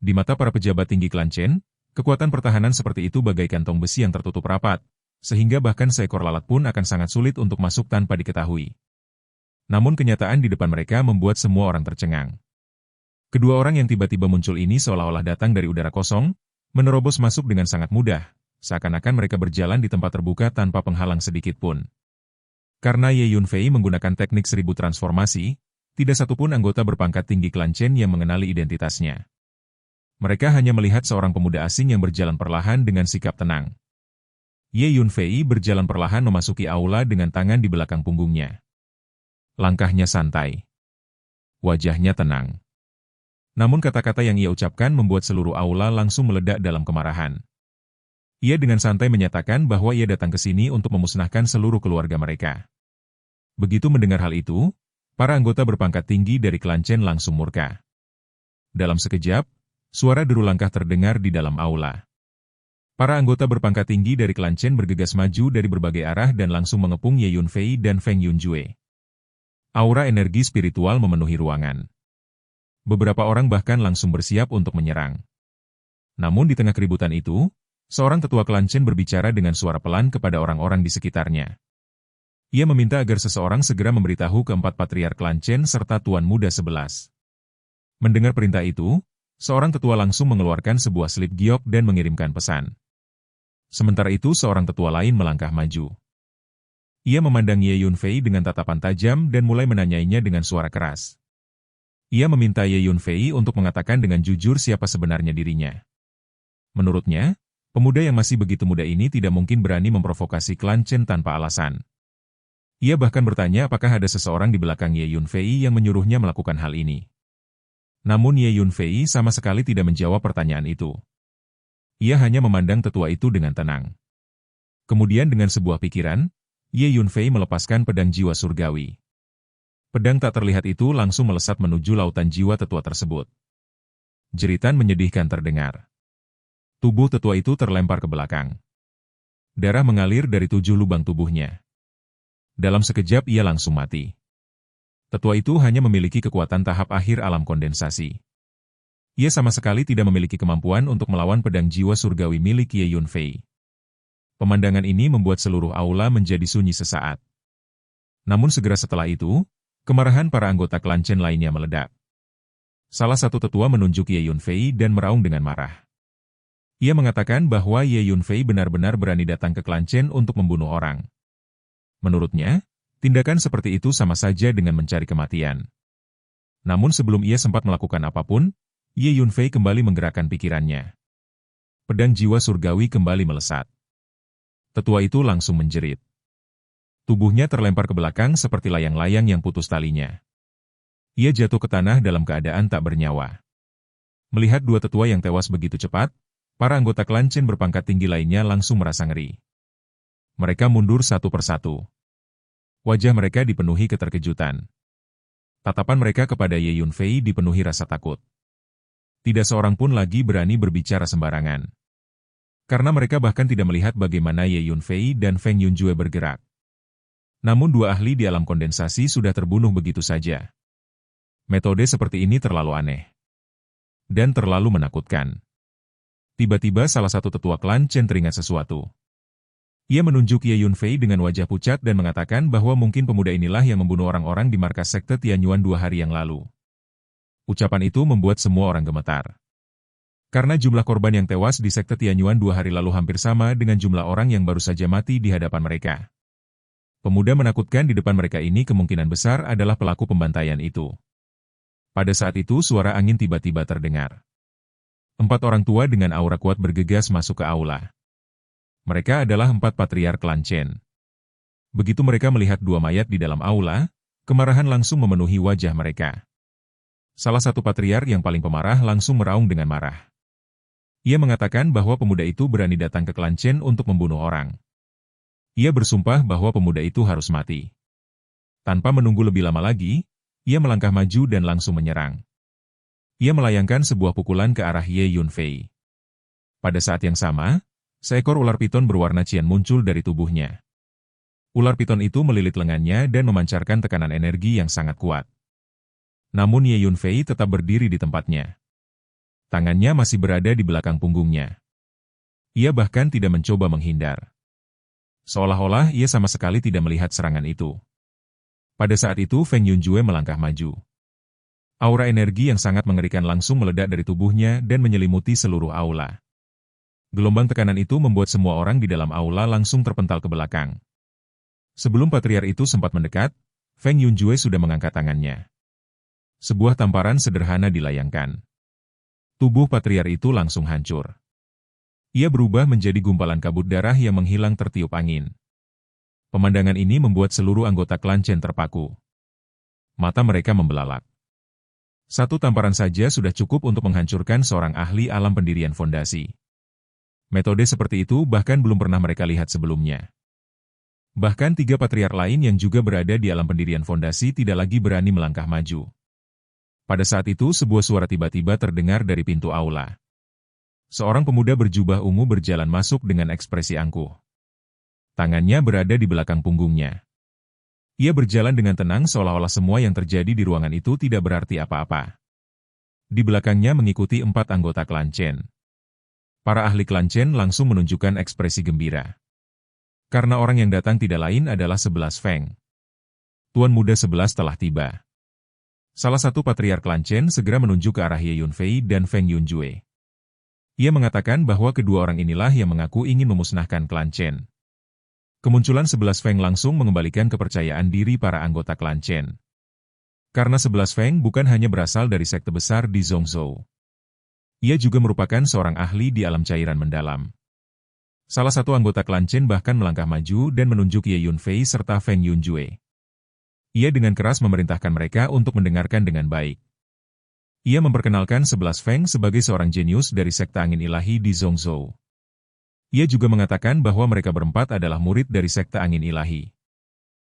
Di mata para pejabat tinggi klan Chen, kekuatan pertahanan seperti itu bagaikan tong besi yang tertutup rapat, sehingga bahkan seekor lalat pun akan sangat sulit untuk masuk tanpa diketahui. Namun kenyataan di depan mereka membuat semua orang tercengang. Kedua orang yang tiba-tiba muncul ini seolah-olah datang dari udara kosong, menerobos masuk dengan sangat mudah, seakan-akan mereka berjalan di tempat terbuka tanpa penghalang sedikit pun. Karena Ye Yunfei menggunakan teknik 1000 transformasi, tidak satupun anggota berpangkat tinggi klan Chen yang mengenali identitasnya. Mereka hanya melihat seorang pemuda asing yang berjalan perlahan dengan sikap tenang. Ye Yunfei berjalan perlahan memasuki aula dengan tangan di belakang punggungnya. Langkahnya santai. Wajahnya tenang. Namun kata-kata yang ia ucapkan membuat seluruh aula langsung meledak dalam kemarahan. Ia dengan santai menyatakan bahwa ia datang ke sini untuk memusnahkan seluruh keluarga mereka. Begitu mendengar hal itu, para anggota berpangkat tinggi dari klan Chen langsung murka. Dalam sekejap, suara deru langkah terdengar di dalam aula. Para anggota berpangkat tinggi dari klan Chen bergegas maju dari berbagai arah dan langsung mengepung Ye Yunfei dan Feng Yunjue. Aura energi spiritual memenuhi ruangan. Beberapa orang bahkan langsung bersiap untuk menyerang. Namun di tengah keributan itu, seorang tetua klan Chen berbicara dengan suara pelan kepada orang-orang di sekitarnya. Ia meminta agar seseorang segera memberitahu keempat patriark klan Chen serta Tuan Muda 11. Mendengar perintah itu, seorang tetua langsung mengeluarkan sebuah slip giok dan mengirimkan pesan. Sementara itu seorang tetua lain melangkah maju. Ia memandang Ye Yunfei dengan tatapan tajam dan mulai menanyainya dengan suara keras. Ia meminta Ye Yunfei untuk mengatakan dengan jujur siapa sebenarnya dirinya. Menurutnya, pemuda yang masih begitu muda ini tidak mungkin berani memprovokasi klan Chen tanpa alasan. Ia bahkan bertanya apakah ada seseorang di belakang Ye Yunfei yang menyuruhnya melakukan hal ini. Namun Ye Yunfei sama sekali tidak menjawab pertanyaan itu. Ia hanya memandang tetua itu dengan tenang. Kemudian dengan sebuah pikiran, Ye Yunfei melepaskan pedang jiwa surgawi. Pedang tak terlihat itu langsung melesat menuju lautan jiwa tetua tersebut. Jeritan menyedihkan terdengar. Tubuh tetua itu terlempar ke belakang. Darah mengalir dari 7 lubang tubuhnya. Dalam sekejap ia langsung mati. Tetua itu hanya memiliki kekuatan tahap akhir alam kondensasi. Ia sama sekali tidak memiliki kemampuan untuk melawan pedang jiwa surgawi milik Ye Yunfei. Pemandangan ini membuat seluruh aula menjadi sunyi sesaat. Namun segera setelah itu, kemarahan para anggota klan Chen lainnya meledak. Salah satu tetua menunjuk Ye Yunfei dan meraung dengan marah. Ia mengatakan bahwa Ye Yunfei benar-benar berani datang ke klan Chen untuk membunuh orang. Menurutnya, tindakan seperti itu sama saja dengan mencari kematian. Namun sebelum ia sempat melakukan apapun, Ye Yunfei kembali menggerakkan pikirannya. Pedang jiwa surgawi kembali melesat. Tetua itu langsung menjerit. Tubuhnya terlempar ke belakang seperti layang-layang yang putus talinya. Ia jatuh ke tanah dalam keadaan tak bernyawa. Melihat dua tetua yang tewas begitu cepat, para anggota klan Chen berpangkat tinggi lainnya langsung merasa ngeri. Mereka mundur satu persatu. Wajah mereka dipenuhi keterkejutan. Tatapan mereka kepada Ye Yunfei dipenuhi rasa takut. Tidak seorang pun lagi berani berbicara sembarangan. Karena mereka bahkan tidak melihat bagaimana Ye Yunfei dan Feng Yunjue bergerak. Namun dua ahli di alam kondensasi sudah terbunuh begitu saja. Metode seperti ini terlalu aneh. Dan terlalu menakutkan. Tiba-tiba salah satu tetua klan Chen teringat sesuatu. Ia menunjuk Ye Yunfei dengan wajah pucat dan mengatakan bahwa mungkin pemuda inilah yang membunuh orang-orang di markas sekte Tianyuan 2 hari yang lalu. Ucapan itu membuat semua orang gemetar. Karena jumlah korban yang tewas di sekte Tianyuan 2 hari lalu hampir sama dengan jumlah orang yang baru saja mati di hadapan mereka. Pemuda menakutkan di depan mereka ini kemungkinan besar adalah pelaku pembantaian itu. Pada saat itu suara angin tiba-tiba terdengar. 4 orang tua dengan aura kuat bergegas masuk ke aula. Mereka adalah 4 patriark klan Chen. Begitu mereka melihat 2 mayat di dalam aula, kemarahan langsung memenuhi wajah mereka. Salah satu patriark yang paling pemarah langsung meraung dengan marah. Ia mengatakan bahwa pemuda itu berani datang ke klan Chen untuk membunuh orang. Ia bersumpah bahwa pemuda itu harus mati. Tanpa menunggu lebih lama lagi, ia melangkah maju dan langsung menyerang. Ia melayangkan sebuah pukulan ke arah Ye Yunfei. Pada saat yang sama, seekor ular piton berwarna cian muncul dari tubuhnya. Ular piton itu melilit lengannya dan memancarkan tekanan energi yang sangat kuat. Namun Ye Yunfei tetap berdiri di tempatnya. Tangannya masih berada di belakang punggungnya. Ia bahkan tidak mencoba menghindar. Seolah-olah ia sama sekali tidak melihat serangan itu. Pada saat itu Feng Yunjue melangkah maju. Aura energi yang sangat mengerikan langsung meledak dari tubuhnya dan menyelimuti seluruh aula. Gelombang tekanan itu membuat semua orang di dalam aula langsung terpental ke belakang. Sebelum patriark itu sempat mendekat, Feng Yunjue sudah mengangkat tangannya. Sebuah tamparan sederhana dilayangkan. Tubuh patriark itu langsung hancur. Ia berubah menjadi gumpalan kabut darah yang menghilang tertiup angin. Pemandangan ini membuat seluruh anggota klan Chen terpaku. Mata mereka membelalak. Satu tamparan saja sudah cukup untuk menghancurkan seorang ahli alam pendirian fondasi. Metode seperti itu bahkan belum pernah mereka lihat sebelumnya. Bahkan 3 patriark lain yang juga berada di alam pendirian fondasi tidak lagi berani melangkah maju. Pada saat itu sebuah suara tiba-tiba terdengar dari pintu aula. Seorang pemuda berjubah ungu berjalan masuk dengan ekspresi angkuh. Tangannya berada di belakang punggungnya. Ia berjalan dengan tenang seolah-olah semua yang terjadi di ruangan itu tidak berarti apa-apa. Di belakangnya mengikuti 4 anggota klan Chen. Para ahli klan Chen langsung menunjukkan ekspresi gembira. Karena orang yang datang tidak lain adalah 11 Feng. Tuan muda 11 telah tiba. Salah satu patriark klan Chen segera menunjuk ke arah Ye Yunfei dan Feng Yunjue. Ia mengatakan bahwa kedua orang inilah yang mengaku ingin memusnahkan klan Chen. Kemunculan 11 Feng langsung mengembalikan kepercayaan diri para anggota klan Chen. Karena 11 Feng bukan hanya berasal dari sekte besar di Zhongzhou. Ia juga merupakan seorang ahli di alam cairan mendalam. Salah satu anggota klan Chen bahkan melangkah maju dan menunjuk Ye Yunfei serta Feng Yunjue. Ia dengan keras memerintahkan mereka untuk mendengarkan dengan baik. Ia memperkenalkan 11 Feng sebagai seorang jenius dari sekte angin ilahi di Zhongzhou. Ia juga mengatakan bahwa mereka berempat adalah murid dari sekte angin ilahi.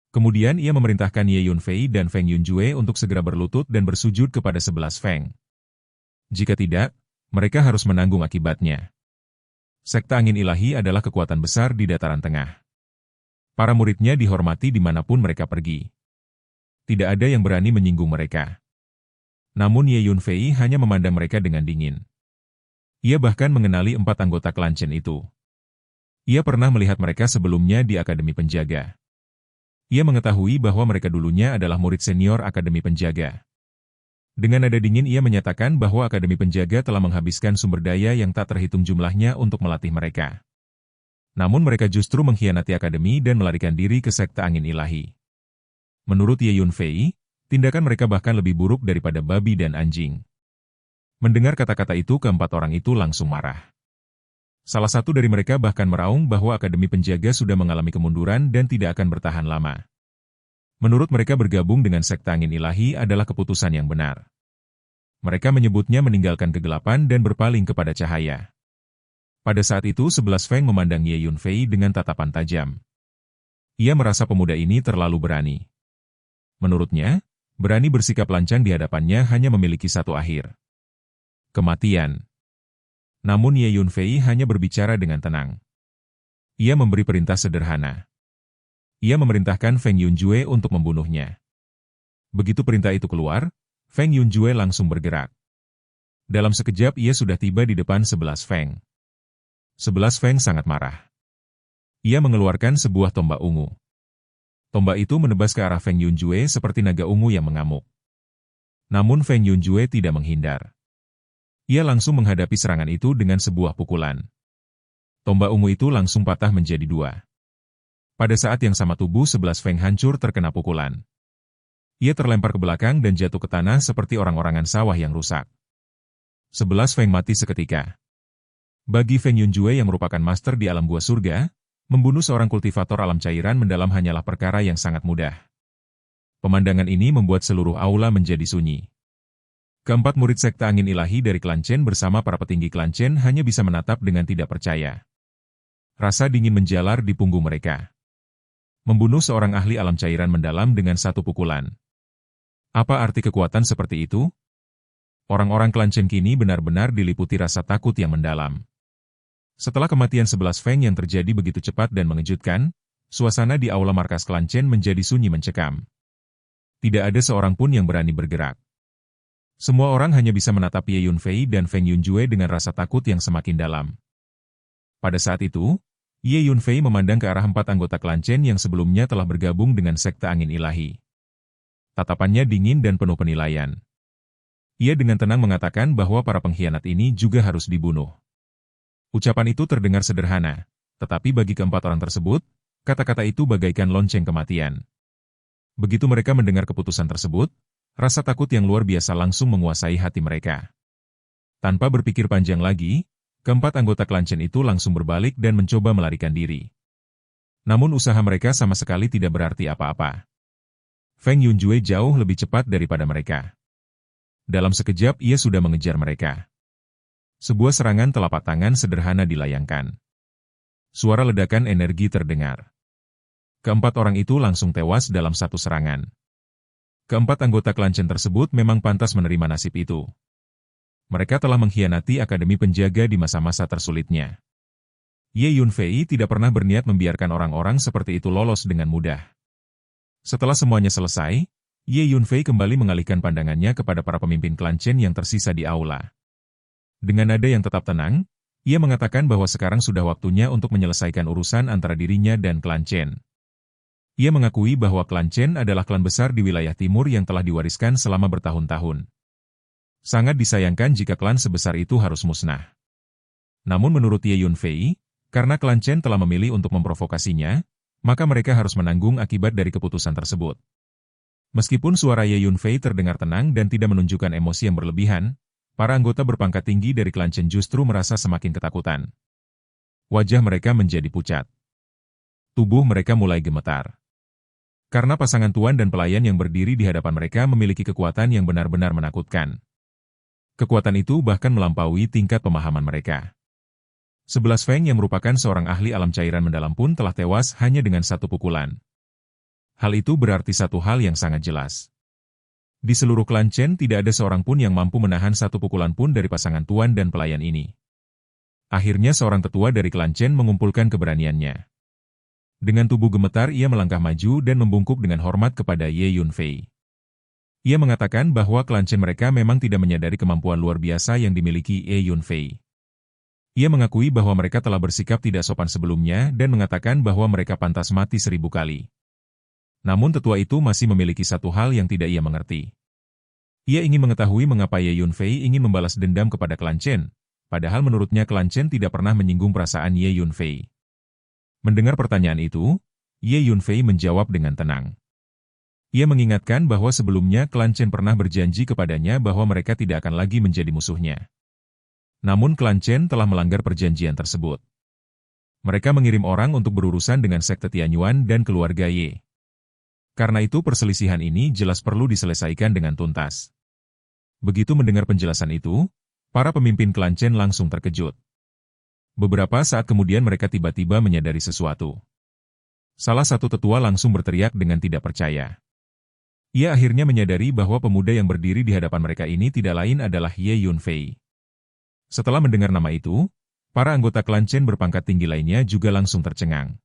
Kemudian ia memerintahkan Ye Yunfei dan Feng Yunjue untuk segera berlutut dan bersujud kepada 11 Feng. Jika tidak, mereka harus menanggung akibatnya. Sekte angin ilahi adalah kekuatan besar di dataran tengah. Para muridnya dihormati dimanapun mereka pergi. Tidak ada yang berani menyinggung mereka. Namun Ye Yunfei hanya memandang mereka dengan dingin. Ia bahkan mengenali 4 anggota klan Chen itu. Ia pernah melihat mereka sebelumnya di Akademi Penjaga. Ia mengetahui bahwa mereka dulunya adalah murid senior Akademi Penjaga. Dengan nada dingin ia menyatakan bahwa Akademi Penjaga telah menghabiskan sumber daya yang tak terhitung jumlahnya untuk melatih mereka. Namun mereka justru mengkhianati Akademi dan melarikan diri ke sekte angin ilahi. Menurut Ye Yunfei, tindakan mereka bahkan lebih buruk daripada babi dan anjing. Mendengar kata-kata itu, keempat orang itu langsung marah. Salah satu dari mereka bahkan meraung bahwa Akademi Penjaga sudah mengalami kemunduran dan tidak akan bertahan lama. Menurut mereka bergabung dengan sekte angin ilahi adalah keputusan yang benar. Mereka menyebutnya meninggalkan kegelapan dan berpaling kepada cahaya. Pada saat itu 11 Feng memandang Ye Yunfei dengan tatapan tajam. Ia merasa pemuda ini terlalu berani. Menurutnya, berani bersikap lancang di hadapannya hanya memiliki satu akhir. Kematian. Namun Ye Yunfei hanya berbicara dengan tenang. Ia memberi perintah sederhana. Ia memerintahkan Feng Yunjue untuk membunuhnya. Begitu perintah itu keluar, Feng Yunjue langsung bergerak. Dalam sekejap ia sudah tiba di depan 11 Feng. 11 Feng sangat marah. Ia mengeluarkan sebuah tombak ungu. Tombak itu menebas ke arah Feng Yunjue seperti naga ungu yang mengamuk. Namun Feng Yunjue tidak menghindar. Ia langsung menghadapi serangan itu dengan sebuah pukulan. Tombak ungu itu langsung patah menjadi dua. Pada saat yang sama tubuh 11 Feng hancur terkena pukulan. Ia terlempar ke belakang dan jatuh ke tanah seperti orang-orangan sawah yang rusak. 11 Feng mati seketika. Bagi Feng Yunjue yang merupakan master di alam gua surga, membunuh seorang kultivator alam cairan mendalam hanyalah perkara yang sangat mudah. Pemandangan ini membuat seluruh aula menjadi sunyi. Keempat murid sekte angin ilahi dari klan Chen bersama para petinggi klan Chen hanya bisa menatap dengan tidak percaya. Rasa dingin menjalar di punggung mereka. Membunuh seorang ahli alam cairan mendalam dengan satu pukulan. Apa arti kekuatan seperti itu? Orang-orang klan Chen kini benar-benar diliputi rasa takut yang mendalam. Setelah kematian 11 Feng yang terjadi begitu cepat dan mengejutkan, suasana di aula markas klan Chen menjadi sunyi mencekam. Tidak ada seorang pun yang berani bergerak. Semua orang hanya bisa menatap Ye Yunfei dan Feng Yunjue dengan rasa takut yang semakin dalam. Pada saat itu, Ye Yunfei memandang ke arah 4 anggota klan Chen yang sebelumnya telah bergabung dengan sekte angin ilahi. Tatapannya dingin dan penuh penilaian. Ia dengan tenang mengatakan bahwa para pengkhianat ini juga harus dibunuh. Ucapan itu terdengar sederhana, tetapi bagi keempat orang tersebut, kata-kata itu bagaikan lonceng kematian. Begitu mereka mendengar keputusan tersebut, rasa takut yang luar biasa langsung menguasai hati mereka. Tanpa berpikir panjang lagi, keempat anggota klan Chen itu langsung berbalik dan mencoba melarikan diri. Namun usaha mereka sama sekali tidak berarti apa-apa. Feng Yunjue jauh lebih cepat daripada mereka. Dalam sekejap ia sudah mengejar mereka. Sebuah serangan telapak tangan sederhana dilayangkan. Suara ledakan energi terdengar. Keempat orang itu langsung tewas dalam satu serangan. Keempat anggota klan Chen tersebut memang pantas menerima nasib itu. Mereka telah mengkhianati Akademi Penjaga di masa-masa tersulitnya. Ye Yunfei tidak pernah berniat membiarkan orang-orang seperti itu lolos dengan mudah. Setelah semuanya selesai, Ye Yunfei kembali mengalihkan pandangannya kepada para pemimpin klan Chen yang tersisa di aula. Dengan nada yang tetap tenang, ia mengatakan bahwa sekarang sudah waktunya untuk menyelesaikan urusan antara dirinya dan klan Chen. Ia mengakui bahwa klan Chen adalah klan besar di wilayah timur yang telah diwariskan selama bertahun-tahun. Sangat disayangkan jika klan sebesar itu harus musnah. Namun menurut Ye Yunfei, karena klan Chen telah memilih untuk memprovokasinya, maka mereka harus menanggung akibat dari keputusan tersebut. Meskipun suara Ye Yunfei terdengar tenang dan tidak menunjukkan emosi yang berlebihan, para anggota berpangkat tinggi dari klan Chen justru merasa semakin ketakutan. Wajah mereka menjadi pucat. Tubuh mereka mulai gemetar. Karena pasangan tuan dan pelayan yang berdiri di hadapan mereka memiliki kekuatan yang benar-benar menakutkan. Kekuatan itu bahkan melampaui tingkat pemahaman mereka. 11 Feng yang merupakan seorang ahli alam cairan mendalam pun telah tewas hanya dengan satu pukulan. Hal itu berarti satu hal yang sangat jelas. Di seluruh klan Chen tidak ada seorang pun yang mampu menahan satu pukulan pun dari pasangan tuan dan pelayan ini. Akhirnya seorang tetua dari klan Chen mengumpulkan keberaniannya. Dengan tubuh gemetar ia melangkah maju dan membungkuk dengan hormat kepada Ye Yunfei. Ia mengatakan bahwa klan Chen mereka memang tidak menyadari kemampuan luar biasa yang dimiliki Ye Yunfei. Ia mengakui bahwa mereka telah bersikap tidak sopan sebelumnya dan mengatakan bahwa mereka pantas mati 1000 kali. Namun tetua itu masih memiliki satu hal yang tidak ia mengerti. Ia ingin mengetahui mengapa Ye Yunfei ingin membalas dendam kepada klan Chen, padahal menurutnya klan Chen tidak pernah menyinggung perasaan Ye Yunfei. Mendengar pertanyaan itu, Ye Yunfei menjawab dengan tenang. Ia mengingatkan bahwa sebelumnya klan Chen pernah berjanji kepadanya bahwa mereka tidak akan lagi menjadi musuhnya. Namun klan Chen telah melanggar perjanjian tersebut. Mereka mengirim orang untuk berurusan dengan sekte Tianyuan dan keluarga Ye. Karena itu perselisihan ini jelas perlu diselesaikan dengan tuntas. Begitu mendengar penjelasan itu, para pemimpin klan Chen langsung terkejut. Beberapa saat kemudian mereka tiba-tiba menyadari sesuatu. Salah satu tetua langsung berteriak dengan tidak percaya. Ia akhirnya menyadari bahwa pemuda yang berdiri di hadapan mereka ini tidak lain adalah Ye Yunfei. Setelah mendengar nama itu, para anggota klan Chen berpangkat tinggi lainnya juga langsung tercengang.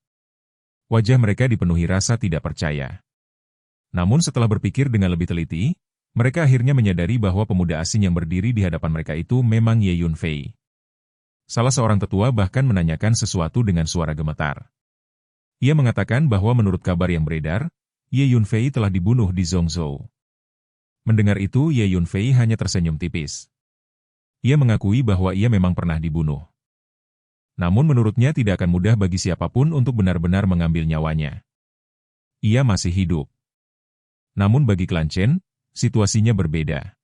Wajah mereka dipenuhi rasa tidak percaya. Namun setelah berpikir dengan lebih teliti, mereka akhirnya menyadari bahwa pemuda asing yang berdiri di hadapan mereka itu memang Ye Yunfei. Salah seorang tetua bahkan menanyakan sesuatu dengan suara gemetar. Ia mengatakan bahwa menurut kabar yang beredar, Ye Yunfei telah dibunuh di Zhongzhou. Mendengar itu Ye Yunfei hanya tersenyum tipis. Ia mengakui bahwa ia memang pernah dibunuh. Namun menurutnya tidak akan mudah bagi siapapun untuk benar-benar mengambil nyawanya. Ia masih hidup. Namun bagi klan Chen, situasinya berbeda.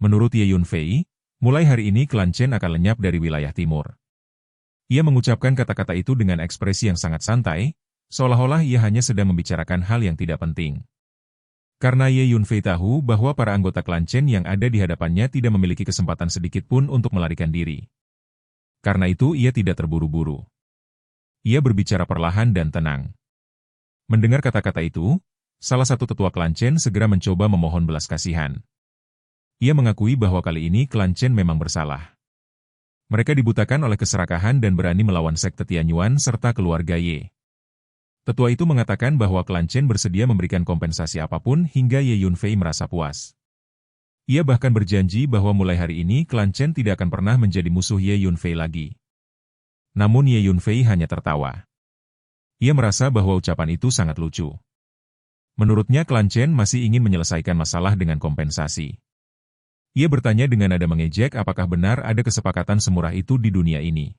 Menurut Ye Yunfei, mulai hari ini klan Chen akan lenyap dari wilayah timur. Ia mengucapkan kata-kata itu dengan ekspresi yang sangat santai, seolah-olah ia hanya sedang membicarakan hal yang tidak penting. Karena Ye Yunfei tahu bahwa para anggota klan Chen yang ada di hadapannya tidak memiliki kesempatan sedikit pun untuk melarikan diri. Karena itu ia tidak terburu-buru. Ia berbicara perlahan dan tenang. Mendengar kata-kata itu, salah satu tetua klan Chen segera mencoba memohon belas kasihan. Ia mengakui bahwa kali ini klan Chen memang bersalah. Mereka dibutakan oleh keserakahan dan berani melawan sekte Tianyuan serta keluarga Ye. Tetua itu mengatakan bahwa klan Chen bersedia memberikan kompensasi apapun hingga Ye Yunfei merasa puas. Ia bahkan berjanji bahwa mulai hari ini klan Chen tidak akan pernah menjadi musuh Ye Yunfei lagi. Namun Ye Yunfei hanya tertawa. Ia merasa bahwa ucapan itu sangat lucu. Menurutnya klan Chen masih ingin menyelesaikan masalah dengan kompensasi. Ia bertanya dengan nada mengejek apakah benar ada kesepakatan semurah itu di dunia ini.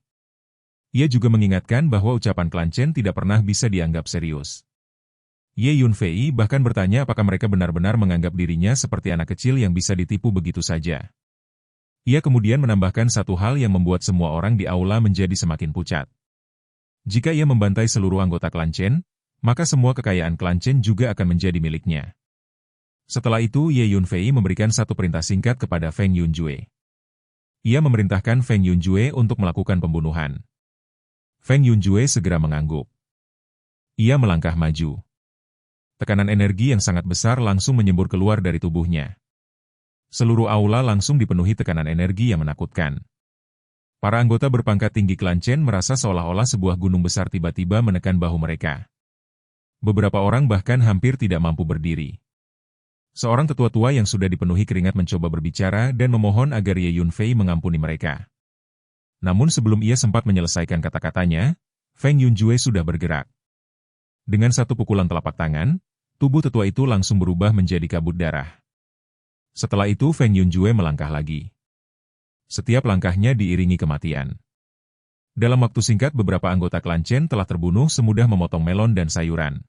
Ia juga mengingatkan bahwa ucapan klan Chen tidak pernah bisa dianggap serius. Ye Yunfei bahkan bertanya apakah mereka benar-benar menganggap dirinya seperti anak kecil yang bisa ditipu begitu saja. Ia kemudian menambahkan satu hal yang membuat semua orang di aula menjadi semakin pucat. Jika ia membantai seluruh anggota klan Chen, maka semua kekayaan klan Chen juga akan menjadi miliknya. Setelah itu Ye Yunfei memberikan satu perintah singkat kepada Feng Yunjue. Ia memerintahkan Feng Yunjue untuk melakukan pembunuhan. Feng Yunjue segera mengangguk. Ia melangkah maju. Tekanan energi yang sangat besar langsung menyembur keluar dari tubuhnya. Seluruh aula langsung dipenuhi tekanan energi yang menakutkan. Para anggota berpangkat tinggi klan Chen merasa seolah-olah sebuah gunung besar tiba-tiba menekan bahu mereka. Beberapa orang bahkan hampir tidak mampu berdiri. Seorang tetua tua yang sudah dipenuhi keringat mencoba berbicara dan memohon agar Ye Yunfei mengampuni mereka. Namun sebelum ia sempat menyelesaikan kata-katanya, Feng Yunjue sudah bergerak. Dengan satu pukulan telapak tangan, tubuh tetua itu langsung berubah menjadi kabut darah. Setelah itu Feng Yunjue melangkah lagi. Setiap langkahnya diiringi kematian. Dalam waktu singkat beberapa anggota klan Chen telah terbunuh semudah memotong melon dan sayuran.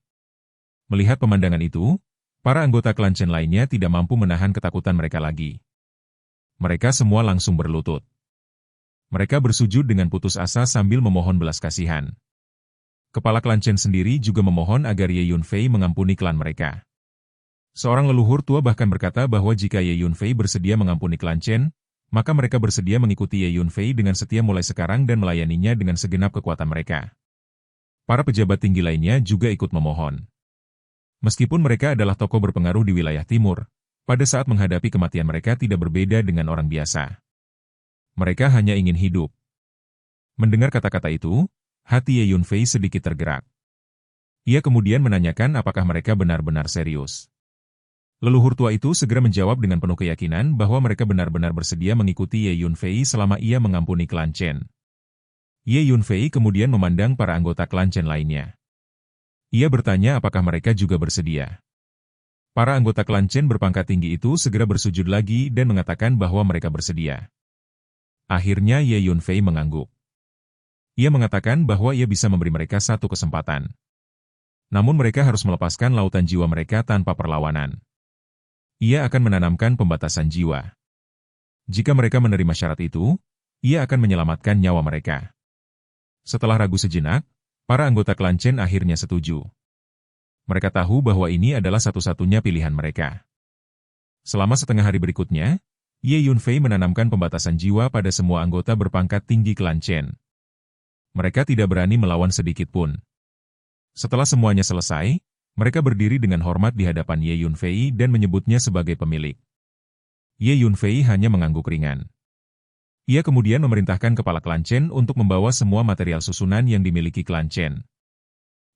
Melihat pemandangan itu, para anggota klan Chen lainnya tidak mampu menahan ketakutan mereka lagi. Mereka semua langsung berlutut. Mereka bersujud dengan putus asa sambil memohon belas kasihan. Kepala klan Chen sendiri juga memohon agar Ye Yunfei mengampuni klan mereka. Seorang leluhur tua bahkan berkata bahwa jika Ye Yunfei bersedia mengampuni klan Chen, maka mereka bersedia mengikuti Ye Yunfei dengan setia mulai sekarang dan melayaninya dengan segenap kekuatan mereka. Para pejabat tinggi lainnya juga ikut memohon. Meskipun mereka adalah tokoh berpengaruh di wilayah timur, pada saat menghadapi kematian mereka tidak berbeda dengan orang biasa. Mereka hanya ingin hidup. Mendengar kata-kata itu, hati Ye Yunfei sedikit tergerak. Ia kemudian menanyakan apakah mereka benar-benar serius. Leluhur tua itu segera menjawab dengan penuh keyakinan bahwa mereka benar-benar bersedia mengikuti Ye Yunfei selama ia mengampuni klan Chen. Ye Yunfei kemudian memandang para anggota klan Chen lainnya. Ia bertanya apakah mereka juga bersedia. Para anggota klan Chen berpangkat tinggi itu segera bersujud lagi dan mengatakan bahwa mereka bersedia. Akhirnya Ye Yunfei mengangguk. Ia mengatakan bahwa ia bisa memberi mereka satu kesempatan. Namun mereka harus melepaskan lautan jiwa mereka tanpa perlawanan. Ia akan menanamkan pembatasan jiwa. Jika mereka menerima syarat itu, ia akan menyelamatkan nyawa mereka. Setelah ragu sejenak, para anggota klan Chen akhirnya setuju. Mereka tahu bahwa ini adalah satu-satunya pilihan mereka. Selama setengah hari berikutnya, Ye Yunfei menanamkan pembatasan jiwa pada semua anggota berpangkat tinggi klan Chen. Mereka tidak berani melawan sedikit pun. Setelah semuanya selesai, mereka berdiri dengan hormat di hadapan Ye Yunfei dan menyebutnya sebagai pemilik. Ye Yunfei hanya mengangguk ringan. Ia kemudian memerintahkan kepala klan Chen untuk membawa semua material susunan yang dimiliki klan Chen.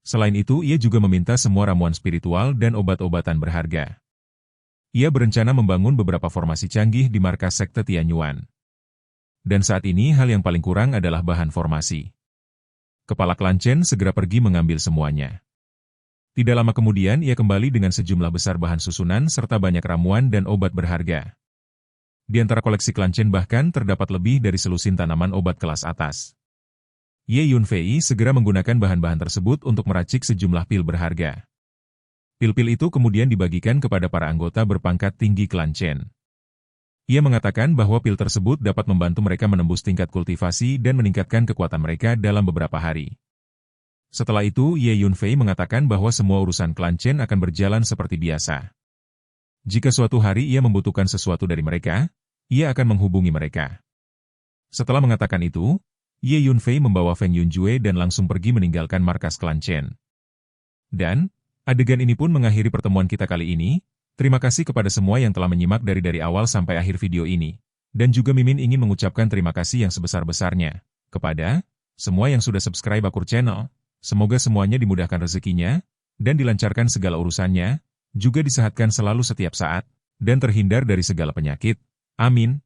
Selain itu, ia juga meminta semua ramuan spiritual dan obat-obatan berharga. Ia berencana membangun beberapa formasi canggih di markas sekte Tianyuan. Dan saat ini hal yang paling kurang adalah bahan formasi. Kepala klan Chen segera pergi mengambil semuanya. Tidak lama kemudian ia kembali dengan sejumlah besar bahan susunan serta banyak ramuan dan obat berharga. Di antara koleksi Clan Chen bahkan terdapat lebih dari selusin tanaman obat kelas atas. Ye Yunfei segera menggunakan bahan-bahan tersebut untuk meracik sejumlah pil berharga. Pil-pil itu kemudian dibagikan kepada para anggota berpangkat tinggi Clan Chen. Ia mengatakan bahwa pil tersebut dapat membantu mereka menembus tingkat kultivasi dan meningkatkan kekuatan mereka dalam beberapa hari. Setelah itu, Ye Yunfei mengatakan bahwa semua urusan Clan Chen akan berjalan seperti biasa. Jika suatu hari ia membutuhkan sesuatu dari mereka, ia akan menghubungi mereka. Setelah mengatakan itu, Ye Yunfei membawa Feng Yunjue dan langsung pergi meninggalkan markas Clan Chen. Dan, adegan ini pun mengakhiri pertemuan kita kali ini. Terima kasih kepada semua yang telah menyimak dari awal sampai akhir video ini. Dan juga Mimin ingin mengucapkan terima kasih yang sebesar-besarnya kepada semua yang sudah subscribe Akur Channel. Semoga semuanya dimudahkan rezekinya, dan dilancarkan segala urusannya, juga disehatkan selalu setiap saat, dan terhindar dari segala penyakit. Amin.